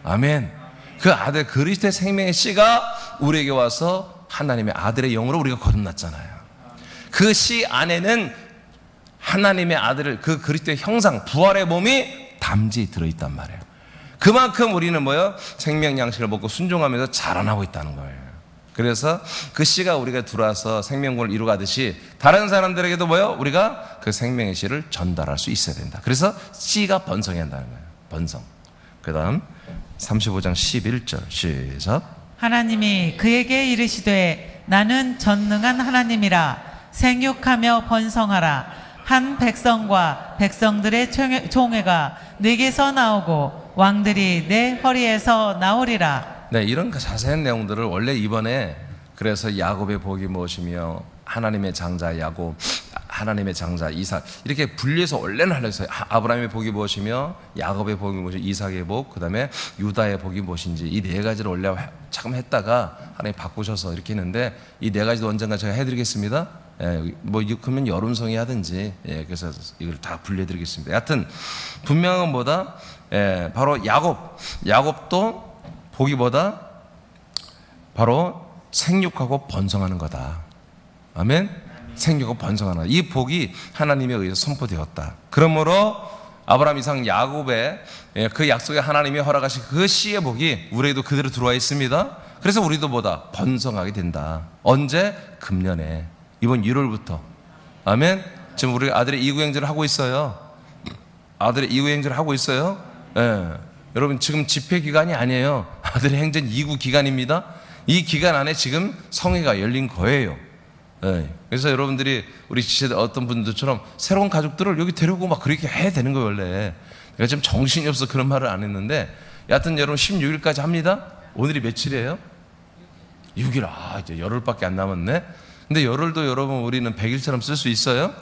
아멘. 그 아들 그리스도의 생명의 씨가 우리에게 와서 하나님의 아들의 영으로 우리가 거듭났잖아요. 그 씨 안에는 하나님의 아들을, 그 그리스도의 형상, 부활의 몸이 담지 들어있단 말이에요. 그만큼 우리는 뭐요? 생명 양식을 먹고 순종하면서 자라나고 있다는 거예요. 그래서 그 씨가 우리가 들어와서 생명을 이루가듯이 다른 사람들에게도 뭐요? 우리가 그 생명의 씨를 전달할 수 있어야 된다. 그래서 씨가 번성해야 한다는 거예요. 번성. 그 다음 35장 11절 시작. 하나님이 그에게 이르시되 나는 전능한 하나님이라 생육하며 번성하라. 한 백성과 백성들의 총회가 내게서 나오고 왕들이 내 허리에서 나오리라. 네, 이런 자세한 내용들을 원래 이번에 그래서 야곱의 복이 무엇이며 하나님의 장자 야곱, 하나님의 장자 이삭 이렇게 분리해서 원래는 하려고 했어요. 아브라함의 복이 무엇이며 야곱의 복이 무엇이며 이삭의 복, 그 다음에 유다의 복이 무엇인지 이 네 가지를 원래 잠깐 했다가 하나님 바꾸셔서 이렇게 했는데 이 네 가지도 언젠가 제가 해드리겠습니다. 뭐 그러면 여름성이 하든지 그래서 이걸 다 분리해드리겠습니다. 여하튼 분명한 뭐다? 바로 야곱도 복이 뭐다? 바로 생육하고 번성하는 거다. 아멘? 생육하고 번성하는 거다. 이 복이 하나님에 의해서 선포되었다. 그러므로 아브라함, 이삭, 야곱의 그 약속에 하나님이 허락하신 그 씨의 복이 우리에게도 그대로 들어와 있습니다. 그래서 우리도 뭐다? 번성하게 된다. 언제? 금년에 이번 1월부터. 아멘? 지금 우리 아들의 이구행전을 하고 있어요. 아들의 이구행전을 하고 있어요. 여러분 지금 집회 기간이 아니에요. 아들의 행전 2구 기간입니다. 이 기간 안에 지금 성회가 열린 거예요. 그래서 여러분들이 우리 지체들 어떤 분들처럼 새로운 가족들을 여기 데려오고 막 그렇게 해야 되는 거예요 원래. 내가 지금 정신이 없어 그런 말을 안 했는데 여하튼 여러분 16일까지 합니다. 오늘이 며칠이에요? 6일. 이제 열흘밖에 안 남았네. 근데 열흘도 여러분 우리는 100일처럼 쓸 수 있어요?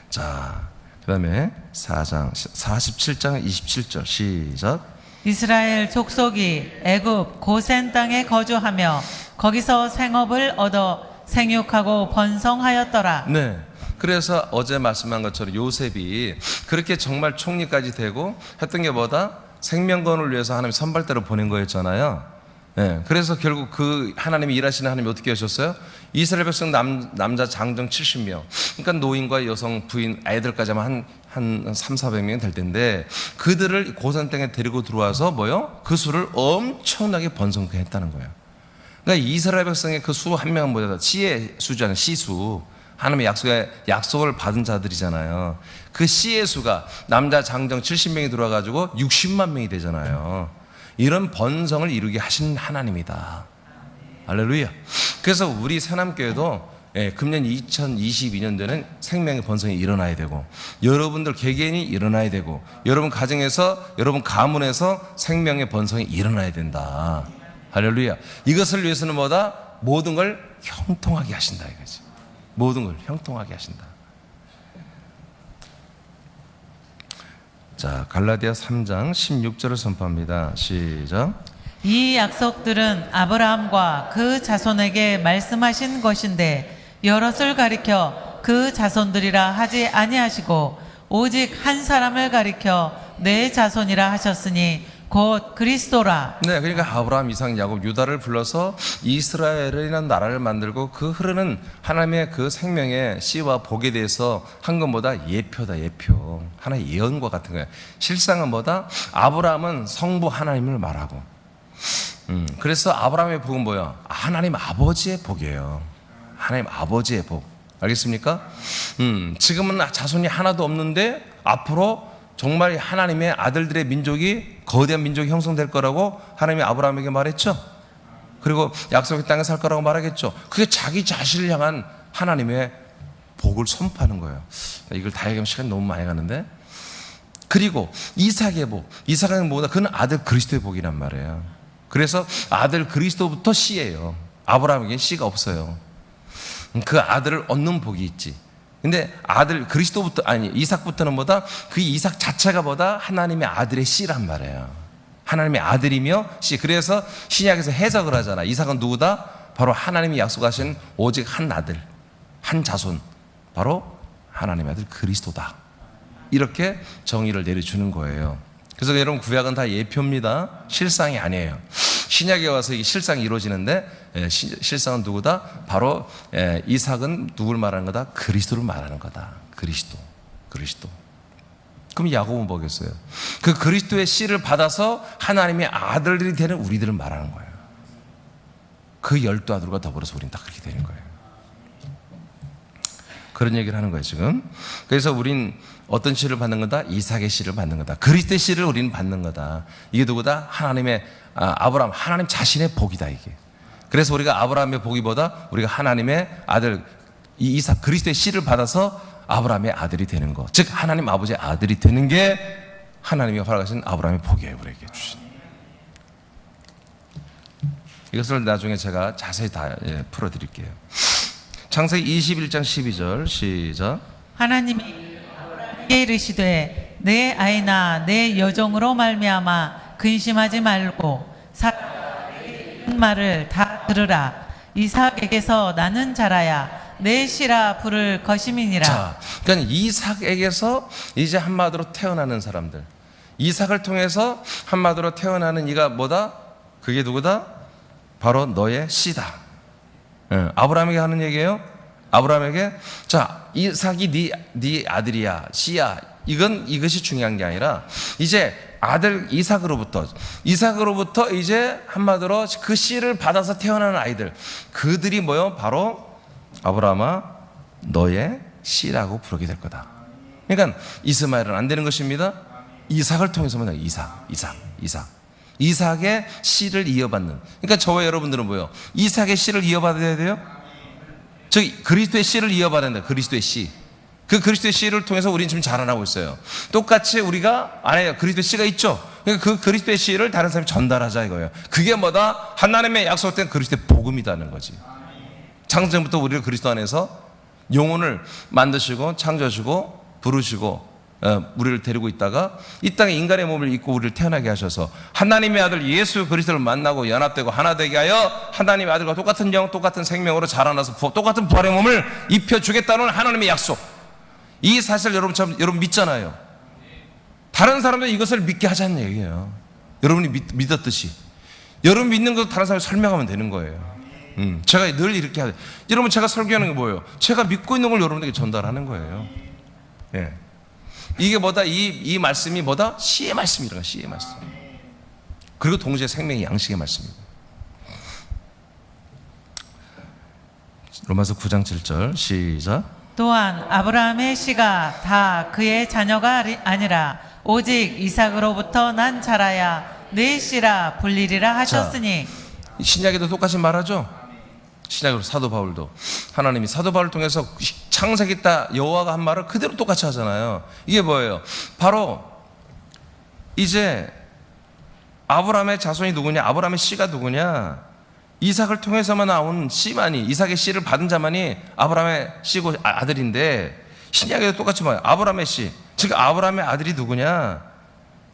자, 그 다음에 47장 27절 시작. 이스라엘 족속이 애굽 고센 땅에 거주하며 거기서 생업을 얻어 생육하고 번성하였더라. 네. 그래서 어제 말씀한 것처럼 요셉이 그렇게 정말 총리까지 되고 했던 게 뭐다? 생명권을 위해서 하나님 선발대로 보낸 거였잖아요. 그래서 결국 그 하나님이 일하시는 하나님이 어떻게 하셨어요? 이스라엘 백성 남자 장정 70명, 그러니까 노인과 여성, 부인, 아이들까지 하면 한 300~400명이 될 텐데 그들을 고산 땅에 데리고 들어와서 뭐요? 그 수를 엄청나게 번성케 했다는 거예요. 그러니까 이스라엘 백성의 그 수 한 명은 뭐다? 씨의 수잖아요. 씨수. 하나님의 약속을 받은 자들이잖아요. 그 씨의 수가 남자 장정 70명이 들어와가지고 60만 명이 되잖아요. 이런 번성을 이루게 하신 하나님이다. 할렐루야. 그래서 우리 새남교회도 금년 2022년도에는 생명의 번성이 일어나야 되고, 여러분들 개개인이 일어나야 되고, 여러분 가정에서, 여러분 가문에서 생명의 번성이 일어나야 된다. 할렐루야. 이것을 위해서는 뭐다? 모든 걸 형통하게 하신다 이거지. 모든 걸 형통하게 하신다. 자, 갈라디아 3장 16절을 선포합니다. 시작. 이 약속들은 아브라함과 그 자손에게 말씀하신 것인데 여럿을 가리켜 그 자손들이라 하지 아니하시고 오직 한 사람을 가리켜 내 자손이라 하셨으니 곧 그리스도라. 네, 그러니까 아브라함, 이삭, 야곱, 유다를 불러서 이스라엘이라는 나라를 만들고 그 흐르는 하나님의 그 생명의 씨와 복에 대해서 한 것보다 예표다, 예표. 하나의 예언과 같은 거예요. 실상은 뭐다? 아브라함은 성부 하나님을 말하고, 그래서 아브라함의 복은 뭐예요? 하나님 아버지의 복이에요. 하나님 아버지의 복. 알겠습니까? 지금은 자손이 하나도 없는데 앞으로 정말 하나님의 아들들의 민족이 거대한 민족이 형성될 거라고 하나님이 아브라함에게 말했죠. 그리고 약속의 땅에 살 거라고 말하겠죠. 그게 자기 자신을 향한 하나님의 복을 선포하는 거예요. 이걸 다 얘기하면 시간이 너무 많이 가는데, 그리고 이삭의 복. 이삭은 뭐다? 그는 아들 그리스도의 복이란 말이에요. 그래서 아들 그리스도부터 씨예요. 아브라함에게 씨가 없어요. 그 아들을 얻는 복이 있지. 근데 아들 그리스도부터, 아니 이삭부터는 뭐다? 그 이삭 자체가 뭐다? 하나님의 아들의 씨란 말이에요. 하나님의 아들이며 씨. 그래서 신약에서 해석을 하잖아. 이삭은 누구다? 바로 하나님이 약속하신 오직 한 아들, 한 자손, 바로 하나님의 아들 그리스도다. 이렇게 정의를 내려주는 거예요. 그래서 여러분, 구약은 다 예표입니다. 실상이 아니에요. 신약에 와서 이 실상이 이루어지는데, 실상은 누구다? 바로 이삭은 누굴 말하는 거다? 그리스도를 말하는 거다. 그리스도. 그럼 야곱은 뭐겠어요? 그 그리스도의 씨를 받아서 하나님의 아들들이 되는 우리들을 말하는 거예요. 그 12아들과 더불어서 우리는 다 그렇게 되는 거예요. 그런 얘기를 하는 거예요 지금. 그래서 우린 어떤 씨를 받는 거다? 이삭의 씨를 받는 거다. 그리스도의 씨를 우리는 받는 거다. 이게 누구다? 하나님의 아브라함, 하나님 자신의 복이다 이게. 그래서 우리가 아브라함의 복이보다 우리가 하나님의 아들 이 이삭 그리스도의 씨를 받아서 아브라함의 아들이 되는 것, 즉 하나님 아버지의 아들이 되는 게 하나님이 허락하신 아브라함의 복이에요. 우리에게 주신. 이것을 나중에 제가 자세히 다 풀어드릴게요. 창세기 21장 12절 시작. 하나님이 아브라함에게 이르시되 내 아이나 내 여종으로 말미암아 근심하지 말고 사라의 말을 다 들으라. 이삭에게서 나는 자라야 내 씨라 부를 것임이니라. 자, 그러니까 이삭에게서 이제 한마디로 태어나는 사람들, 이삭을 통해서 한마디로 태어나는 이가 뭐다? 그게 누구다? 바로 너의 씨다. 아브라함에게 하는 얘기예요. 아브라함에게, 자, 이삭이 네 아들이야, 씨야. 이것이 중요한 게 아니라 이제 아들 이삭으로부터 이제 한마디로 그 씨를 받아서 태어나는 아이들, 그들이 뭐요? 바로 아브라함아 너의 씨라고 부르게 될 거다. 그러니까 이스마엘은 안 되는 것입니다. 이삭을 통해서만 이삭의 씨를 이어받는. 그러니까 저와 여러분들은 뭐요? 이삭의 씨를 이어받아야 돼요. 저기 그리스도의 씨를 이어받아야 된다. 그리스도의 씨. 그 그리스도의 씨를 통해서 우리는 지금 자라나고 있어요. 똑같이 우리가 안에 그리스도의 씨가 있죠. 그러니까 그 그리스도의 씨를 다른 사람이 전달하자 이거예요. 그게 뭐다? 하나님의 약속된 그리스도의 복음이라는 거지. 창세전부터 우리를 그리스도 안에서 영혼을 만드시고 창조하시고 부르시고 우리를 데리고 있다가 이 땅에 인간의 몸을 입고 우리를 태어나게 하셔서 하나님의 아들 예수 그리스도를 만나고 연합되고 하나 되게 하여 하나님의 아들과 똑같은 영 똑같은 생명으로 자라나서 똑같은 부활의 몸을 입혀주겠다는 하나님의 약속. 이 사실 여러분 믿잖아요. 다른 사람도 이것을 믿게 하자는 얘기예요. 여러분이 믿었듯이 여러분 믿는 것도 다른 사람이 설명하면 되는 거예요. 제가 늘 이렇게 하죠. 여러분, 제가 설교하는 게 뭐예요? 제가 믿고 있는 걸 여러분에게 전달하는 거예요. 예. 이게 뭐다? 이 말씀이 뭐다? 씨의 말씀이라, 씨의 말씀. 그리고 동시에 생명의 양식의 말씀이고. 로마서 9장 7절 시작. 또한 아브라함의 씨가 다 그의 자녀가 아니라 오직 이삭으로부터 난 자라야 내 씨라 불리리라 하셨으니. 자, 신약에도 똑같이 말하죠. 신약으로 사도 바울도 하나님이 사도 바울을 통해서 창세기 때 여호와가 한 말을 그대로 똑같이 하잖아요. 이게 뭐예요? 바로 이제 아브라함의 자손이 누구냐? 아브라함의 씨가 누구냐? 이삭을 통해서만 나온 씨만이, 이삭의 씨를 받은 자만이 아브라함의 씨고 아들인데, 신약에도 똑같이 말해요. 아브라함의 씨, 즉 아브라함의 아들이 누구냐?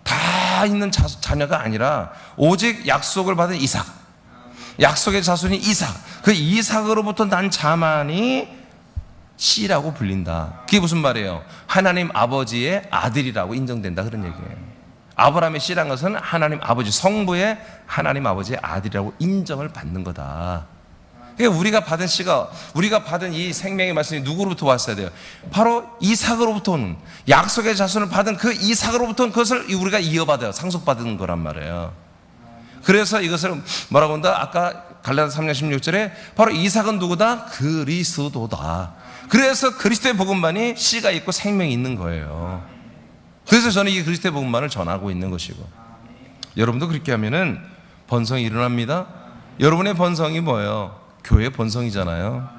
다 있는 자녀가 아니라 오직 약속을 받은 이삭, 약속의 자손이 이삭, 그 이삭으로부터 난 자만이 씨라고 불린다. 그게 무슨 말이에요? 하나님 아버지의 아들이라고 인정된다, 그런 얘기예요. 아브라함의 씨란 것은 하나님 아버지, 성부의 하나님 아버지의 아들이라고 인정을 받는 거다. 그러니까 우리가 받은 씨가, 우리가 받은 이 생명의 말씀이 누구로부터 왔어야 돼요? 바로 이삭으로부터 오는, 약속의 자손을 받은 그 이삭으로부터 온 것을 우리가 이어받아요. 상속받은 거란 말이에요. 그래서 이것을 뭐라고 한다? 아까 갈라디아서 3장 16절에 바로 이삭은 누구다? 그리스도다. 그래서 그리스도의 복음만이 씨가 있고 생명이 있는 거예요. 그래서 저는 이 그리스도의 복음만을 전하고 있는 것이고, 여러분도 그렇게 하면은 번성이 일어납니다. 여러분의 번성이 뭐예요? 교회 번성이잖아요.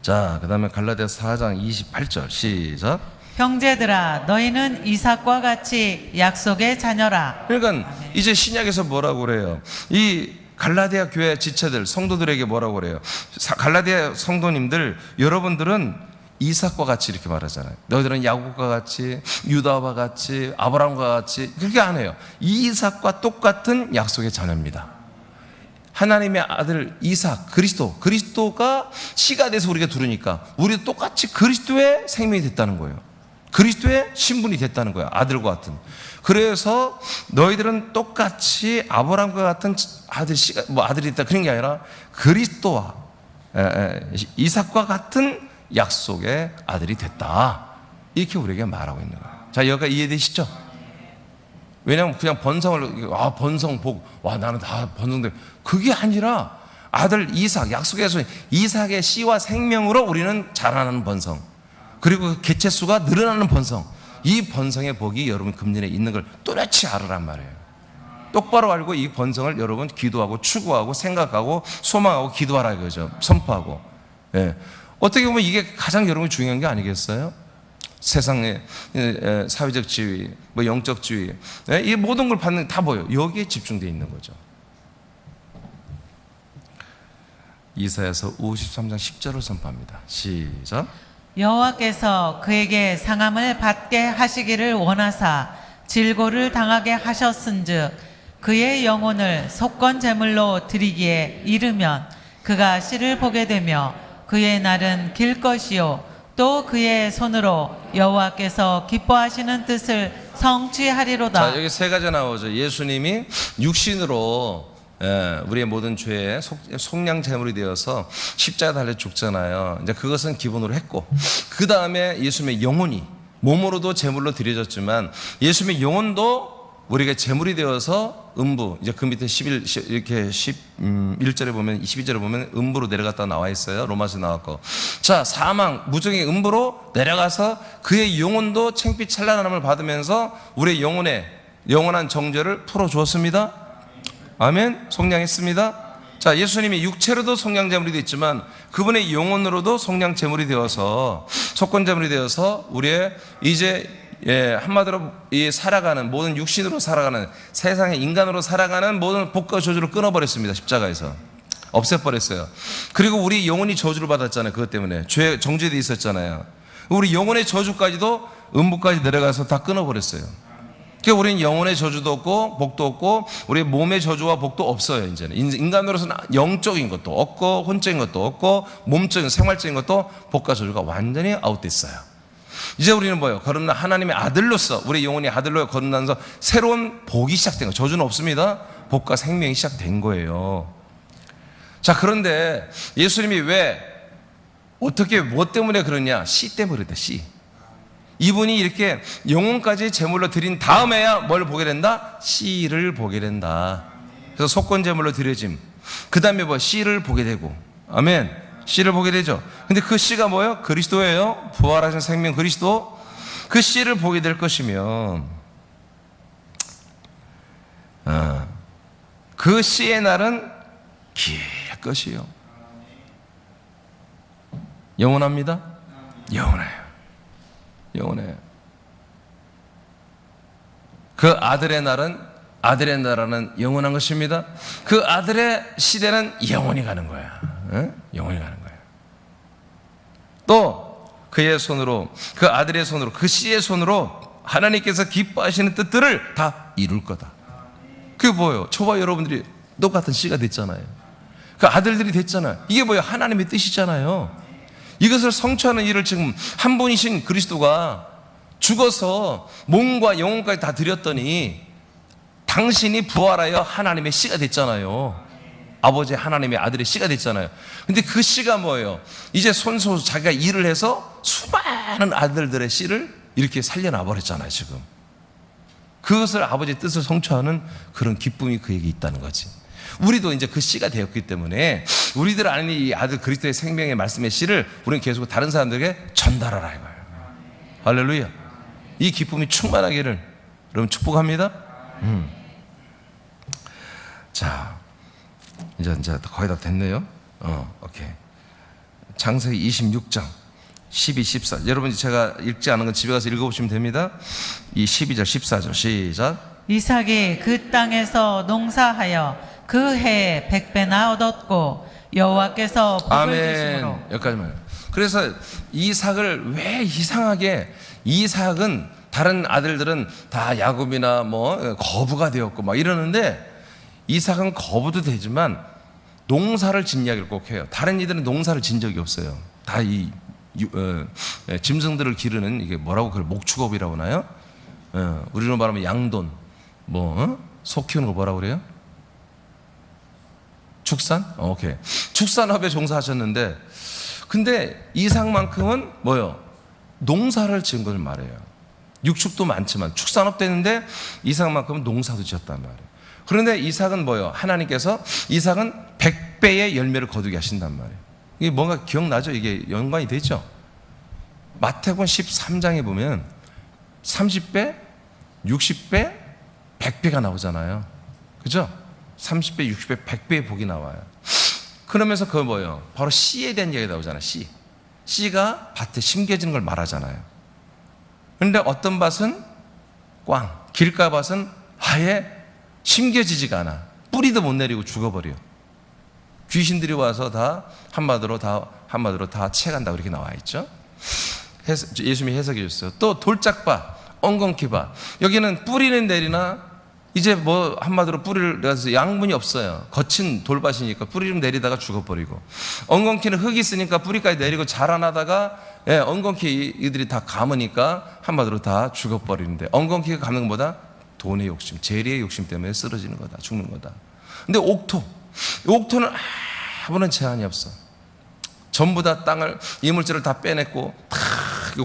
자, 그 다음에 갈라디아서 4장 28절 시작. 형제들아 너희는 이삭과 같이 약속의 자녀라. 그러니까 이제 신약에서 뭐라고 그래요? 이 갈라디아 교회 지체들, 성도들에게 뭐라고 그래요? 갈라디아 성도님들, 여러분들은 이삭과 같이 이렇게 말하잖아요. 너희들은 야곱과 같이, 유다와 같이, 아브라함과 같이. 그렇게 안 해요. 이삭과 똑같은 약속의 자녀입니다. 하나님의 아들 이삭, 그리스도가 씨가 돼서 우리가 들으니까 우리도 똑같이 그리스도의 생명이 됐다는 거예요. 그리스도의 신분이 됐다는 거예요. 아들과 같은. 그래서 너희들은 똑같이 아브라함과 같은 아들이 있다, 그런 게 아니라 그리스도와 이삭과 같은 약속의 아들이 됐다, 이렇게 우리에게 말하고 있는 거예요. 자, 여기가 이해되시죠? 왜냐하면 그냥 번성을, 번성 복, 나는 다 번성돼, 그게 아니라 아들 이삭, 약속의 이삭의 씨와 생명으로 우리는 자라나는 번성, 그리고 개체수가 늘어나는 번성, 이 번성의 복이 여러분 금년에 있는 걸 또렷이 알으란 말이에요. 똑바로 알고 이 번성을 여러분 기도하고 추구하고 생각하고 소망하고 기도하라 이거죠. 선포하고. 예. 어떻게 보면 이게 가장 여러분이 중요한 게 아니겠어요? 세상의 사회적 지위, 영적 지위, 이 모든 걸 받는 다 뭐예요? 여기에 집중되어 있는 거죠. 이사야서 53장 10절을 선포합니다. 시작. 여호와께서 그에게 상함을 받게 하시기를 원하사 질고를 당하게 하셨은즉 그의 영혼을 속건 제물로 드리기에 이르면 그가 씨를 보게 되며 그의 날은 길 것이요 또 그의 손으로 여호와께서 기뻐하시는 뜻을 성취하리로다. 자, 여기 세 가지 나오죠. 예수님이 육신으로 우리의 모든 죄의 속량 제물이 되어서 십자가 달려 죽잖아요. 이제 그것은 기본으로 했고, 그 다음에 예수님의 영혼이 몸으로도 제물로 드려졌지만 예수님의 영혼도 우리가 제물이 되어서 음부, 이제 그 밑에 11절에 보면, 22절에 보면 음부로 내려갔다 나와 있어요. 로마서 나왔고. 자, 사망, 무정의 음부로 내려가서 그의 영혼도 창빛 찬란함을 받으면서 우리의 영원한 정죄를 풀어주었습니다. 아멘. 속량했습니다. 자, 예수님이 육체로도 속량제물이 됐지만 그분의 영혼으로도 속량제물이 되어서, 속건제물이 되어서 우리의 이제 한마디로 이 살아가는 모든 육신으로 살아가는, 세상의 인간으로 살아가는 모든 복과 저주를 끊어버렸습니다. 십자가에서 없애버렸어요. 그리고 우리 영혼이 저주를 받았잖아요. 그것 때문에 죄 정죄되어 있었잖아요. 우리 영혼의 저주까지도 음부까지 내려가서 다 끊어버렸어요. 그러니까 우리는 영혼의 저주도 없고 복도 없고 우리 몸의 저주와 복도 없어요. 이제는 인간으로서는 영적인 것도 없고 혼적인 것도 없고 몸적인 생활적인 것도 복과 저주가 완전히 아웃됐어요. 이제 우리는 뭐예요? 거듭난 하나님의 아들로서, 우리 영혼이 아들로 거듭나면서 새로운 복이 시작된 거예요. 저주는 없습니다. 복과 생명이 시작된 거예요. 자, 그런데 예수님이 왜, 어떻게, 뭐 때문에 그러냐? 씨 때문에 그랬다. 씨. 이분이 이렇게 영혼까지 제물로 드린 다음에야 뭘 보게 된다? 씨를 보게 된다. 그래서 속건 제물로 드려짐, 그 다음에 뭐 씨를 보게 되고, 아멘. 씨를 보게 되죠. 근데 그 씨가 뭐예요? 그리스도예요. 부활하신 생명 그리스도. 그 씨를 보게 될 것이면 그 씨의 날은 길 것이요 영원합니다. 영원해요. 영원해요. 그 아들의 날은, 아들의 나라는 영원한 것입니다. 그 아들의 시대는 영원히 가는 거야. 응? 영원히 가는 거야. 또 그의 손으로, 그 아들의 손으로, 그 씨의 손으로 하나님께서 기뻐하시는 뜻들을 다 이룰 거다. 그게 뭐예요? 저와 여러분들이 똑같은 씨가 됐잖아요. 그 아들들이 됐잖아요. 이게 뭐예요? 하나님의 뜻이잖아요. 이것을 성취하는 일을 지금 한 분이신 그리스도가 죽어서 몸과 영혼까지 다 드렸더니 당신이 부활하여 하나님의 씨가 됐잖아요. 아버지 하나님의 아들의 씨가 됐잖아요. 근데 그 씨가 뭐예요? 이제 손수 자기가 일을 해서 수많은 아들들의 씨를 이렇게 살려놔 버렸잖아요. 지금 그것을 아버지의 뜻을 성취하는 그런 기쁨이 그에게 있다는 거지. 우리도 이제 그 씨가 되었기 때문에 우리들 안에 이 아들 그리스도의 생명의 말씀의 씨를 우리는 계속 다른 사람들에게 전달하라 이거예요. 할렐루야. 이 기쁨이 충만하기를 여러분 축복합니다. 자, 이제 거의 다 됐네요. 오케이. 창세기 26장 12, 14. 여러분 제가 읽지 않은 건 집에 가서 읽어보시면 됩니다. 이 12절, 14절 시작. 이삭이 그 땅에서 농사하여 그 해에 100배나 얻었고 여호와께서 복을 아멘. 주심으로. 여기까지만. 그래서 이삭을 왜 이상하게, 이삭은 다른 아들들은 다 야곱이나 뭐 거부가 되었고 막 이러는데 이삭은 거부도 되지만 농사를 짓는 이야기를 꼭 해요. 다른 이들은 농사를 짓는 적이 없어요. 다 이 짐승들을 기르는, 이게 뭐라고 그걸 목축업이라고 하나요? 우리로 말하면 양돈, 소 키우는 거 뭐라고 그래요? 축산? 오케이. 축산업에 종사하셨는데, 근데 이삭만큼은 뭐요? 농사를 지은 걸 말해요. 육축도 많지만 축산업도 했는데 이삭만큼은 농사도 지었단 말이에요. 그런데 이삭은 뭐요? 하나님께서 이삭은 100배의 열매를 거두게 하신단 말이에요. 이게 뭔가 기억나죠? 이게 연관이 되죠? 마태복음 13장에 보면 30배, 60배, 100배가 나오잖아요. 그죠? 30배, 60배, 100배의 복이 나와요. 그러면서 그거 뭐예요? 바로 씨에 대한 얘기가 나오잖아요. 씨. 씨가 밭에 심겨지는 걸 말하잖아요. 그런데 어떤 밭은 꽝, 길가밭은 아예 심겨지지가 않아. 뿌리도 못 내리고 죽어버려. 귀신들이 와서 다 한마디로 다 채간다고 이렇게 나와 있죠. 예수님이 해석해 주셨어요. 또 돌짝밭, 엉겅퀴밭. 여기는 뿌리는 내리나 이제 뭐 한마디로 뿌리를 내서 양분이 없어요. 거친 돌밭이니까 뿌리 좀 내리다가 죽어버리고, 엉겅퀴는 흙이 있으니까 뿌리까지 내리고 자라나다가 엉겅퀴 이들이 다 감으니까 한마디로 다 죽어버리는데, 엉겅퀴가 감는 것보다 돈의 욕심, 재리의 욕심 때문에 쓰러지는 거다, 죽는 거다. 근데 옥토는 아무런 제한이 없어. 전부 다 땅을, 이물질을 다 빼냈고 다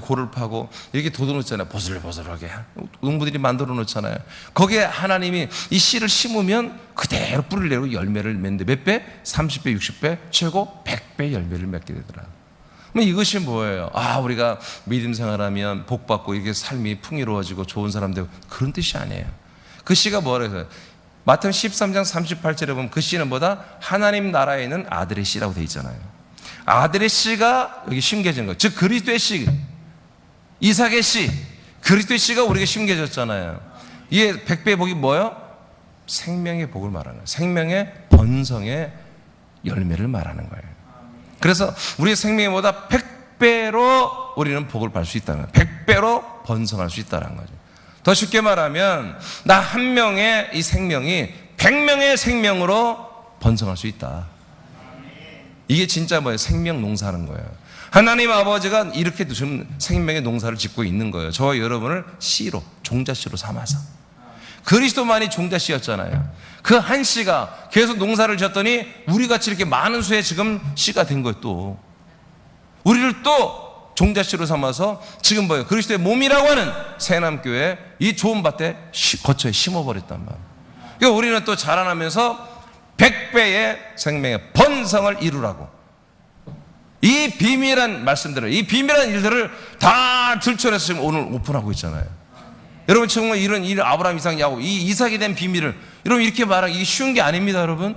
고를 파고 이렇게 돋워놓잖아요. 보슬보슬하게 농부들이 만들어 놓잖아요. 거기에 하나님이 이 씨를 심으면 그대로 뿌리를 내고 열매를 맺는데 몇 배? 30배, 60배, 최고 100배 열매를 맺게 되더라. 그럼 이것이 뭐예요? 우리가 믿음 생활하면 복받고 이게 삶이 풍요로워지고 좋은 사람 되고, 그런 뜻이 아니에요. 그 씨가 뭐라 해서 마태복음 13장 38절에 보면 그 씨는 뭐다? 하나님 나라에 있는 아들의 씨라고 되어 있잖아요. 아들의 씨가 여기 심겨진 거예요. 즉 그리스도의 씨, 이삭의 씨, 그리스도의 씨가 우리에게 심겨졌잖아요. 이게 100배의 복이 뭐예요? 생명의 복을 말하는 거예요. 생명의 번성의 열매를 말하는 거예요. 그래서 우리의 생명보다 100배로 우리는 복을 받을 수 있다는 거예요. 100배로 번성할 수 있다는 거죠. 더 쉽게 말하면 나 한 명의 이 생명이 100명의 생명으로 번성할 수 있다. 이게 진짜 뭐예요? 생명 농사하는 거예요. 하나님 아버지가 이렇게 지금 생명의 농사를 짓고 있는 거예요. 저와 여러분을 씨로, 종자씨로 삼아서. 그리스도만이 종자씨였잖아요. 그 한 씨가 계속 농사를 지었더니 우리같이 이렇게 많은 수의 지금 씨가 된 거예요. 또 우리를 또 종자씨로 삼아서 지금 뭐예요? 그리스도의 몸이라고 하는 새남교회 이 좋은 밭에 거처에 심어버렸단 말이에요. 그러니까 우리는 또 자라나면서 100배의 생명의 번성을 이루라고, 이 비밀한 말씀들을, 이 비밀한 일들을 다 들춰내서 지금 오늘 오픈하고 있잖아요. 여러분 정말 이런 일, 아브라함, 이삭, 야곱, 이 이삭에 대한 비밀을 여러분 이렇게 말하기 이게 쉬운 게 아닙니다. 여러분,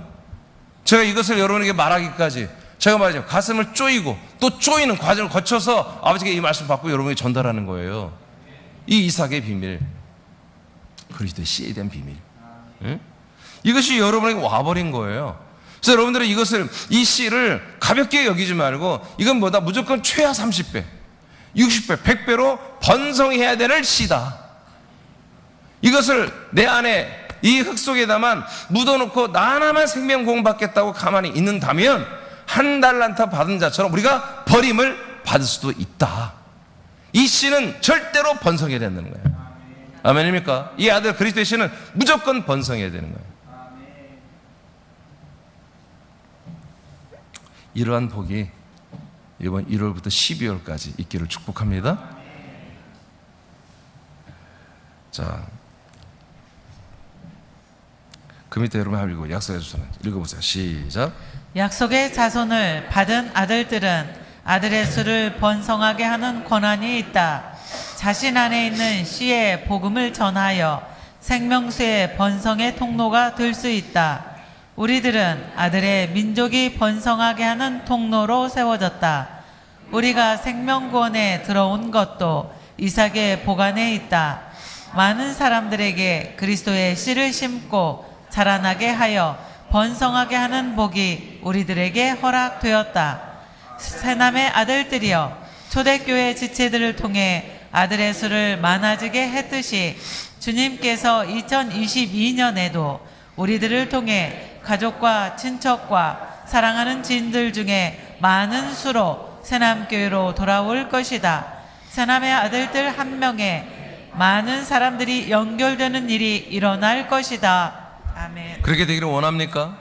제가 이것을 여러분에게 말하기까지 제가 말하죠. 가슴을 쪼이고 또 쪼이는 과정을 거쳐서 아버지께 이 말씀 받고 여러분에게 전달하는 거예요. 이 이삭의 비밀, 그리스도의 씨에 대한 비밀. 예? 이것이 여러분에게 와버린 거예요. 그래서 여러분들은 이것을, 이 씨를 가볍게 여기지 말고 이건 뭐다? 무조건 최하 30배, 60배, 100배로 번성해야 되는 씨다. 이것을 내 안에 이 흙 속에다만 묻어놓고 나 하나만 생명 공부받겠다고 가만히 있는다면 한 달란트 받은 자처럼 우리가 버림을 받을 수도 있다. 이 씨는 절대로 번성해야 된다는 거예요. 아멘입니까? 이 아들 그리스도의 씨는 무조건 번성해야 되는 거예요. 이러한 복이 이번 1월부터 12월까지 있기를 축복합니다. 자, 그 밑에 여러분 한번 약속해 주세요. 읽어보세요. 시작. 약속의 자손을 받은 아들들은 아들의 수를 번성하게 하는 권한이 있다. 자신 안에 있는 씨의 복음을 전하여 생명수의 번성의 통로가 될 수 있다. 우리들은 아들의 민족이 번성하게 하는 통로로 세워졌다. 우리가 생명구원에 들어온 것도 이삭의 복 안에 있다. 많은 사람들에게 그리스도의 씨를 심고 자라나게 하여 번성하게 하는 복이 우리들에게 허락되었다. 새남의 아들들이여, 초대교회 지체들을 통해 아들의 수를 많아지게 했듯이 주님께서 2022년에도 우리들을 통해 가족과 친척과 사랑하는 지인들 중에 많은 수로 새남교회로 돌아올 것이다. 새남의 아들들 한 명에 많은 사람들이 연결되는 일이 일어날 것이다. 아멘. 그렇게 되기를 원합니까?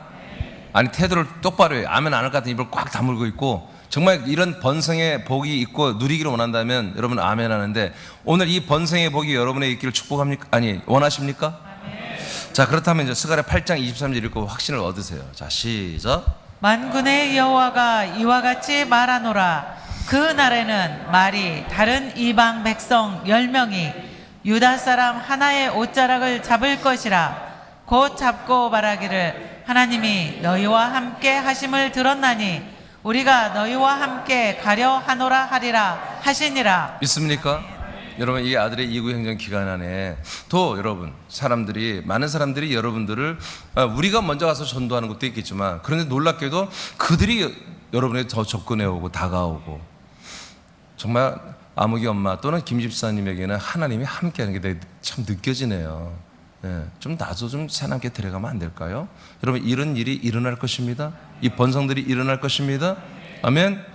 아니, 태도를 똑바로 해요. 아멘 안 할 것 같은 입을 꽉 다물고 있고 정말 이런 번성의 복이 있고 누리기를 원한다면 여러분 아멘 하는데, 오늘 이 번성의 복이 여러분에게 있기를 축복합니까? 아니, 원하십니까? 아멘. 자, 그렇다면 이제 스가랴 8장 23절 읽고 확신을 얻으세요. 자, 시작. 만군의 여호와가 이와 같이 말하노라. 그 날에는 말이 다른 이방 백성 10명이 유다 사람 하나의 옷자락을 잡을 것이라. 곧 잡고 말하기를 하나님이 너희와 함께 하심을 들었나니 우리가 너희와 함께 가려 하노라 하리라 하시니라. 믿습니까? 여러분, 이 아들의 이구 행정 기간 안에 또 여러분 많은 사람들이 여러분들을 우리가 먼저 가서 전도하는 것도 있겠지만, 그런데 놀랍게도 그들이 여러분에게 더 접근해 오고 다가오고, 정말 아무기 엄마 또는 김 집사님에게는 하나님이 함께하는 게 참 느껴지네요. 네, 좀 나도 좀 새남께 데려가면 안 될까요? 여러분, 이런 일이 일어날 것입니다. 이 번성들이 일어날 것입니다. 아멘.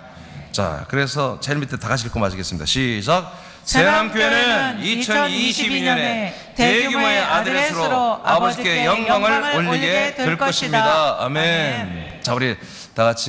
자, 그래서 제일 밑에 다 같이 읽고 마치겠습니다. 시작. 새남교회는 2022년에 대규모의 아들의 수로 아버지께 영광을 올리게 될 것입니다. 아멘. 자, 우리 다 같이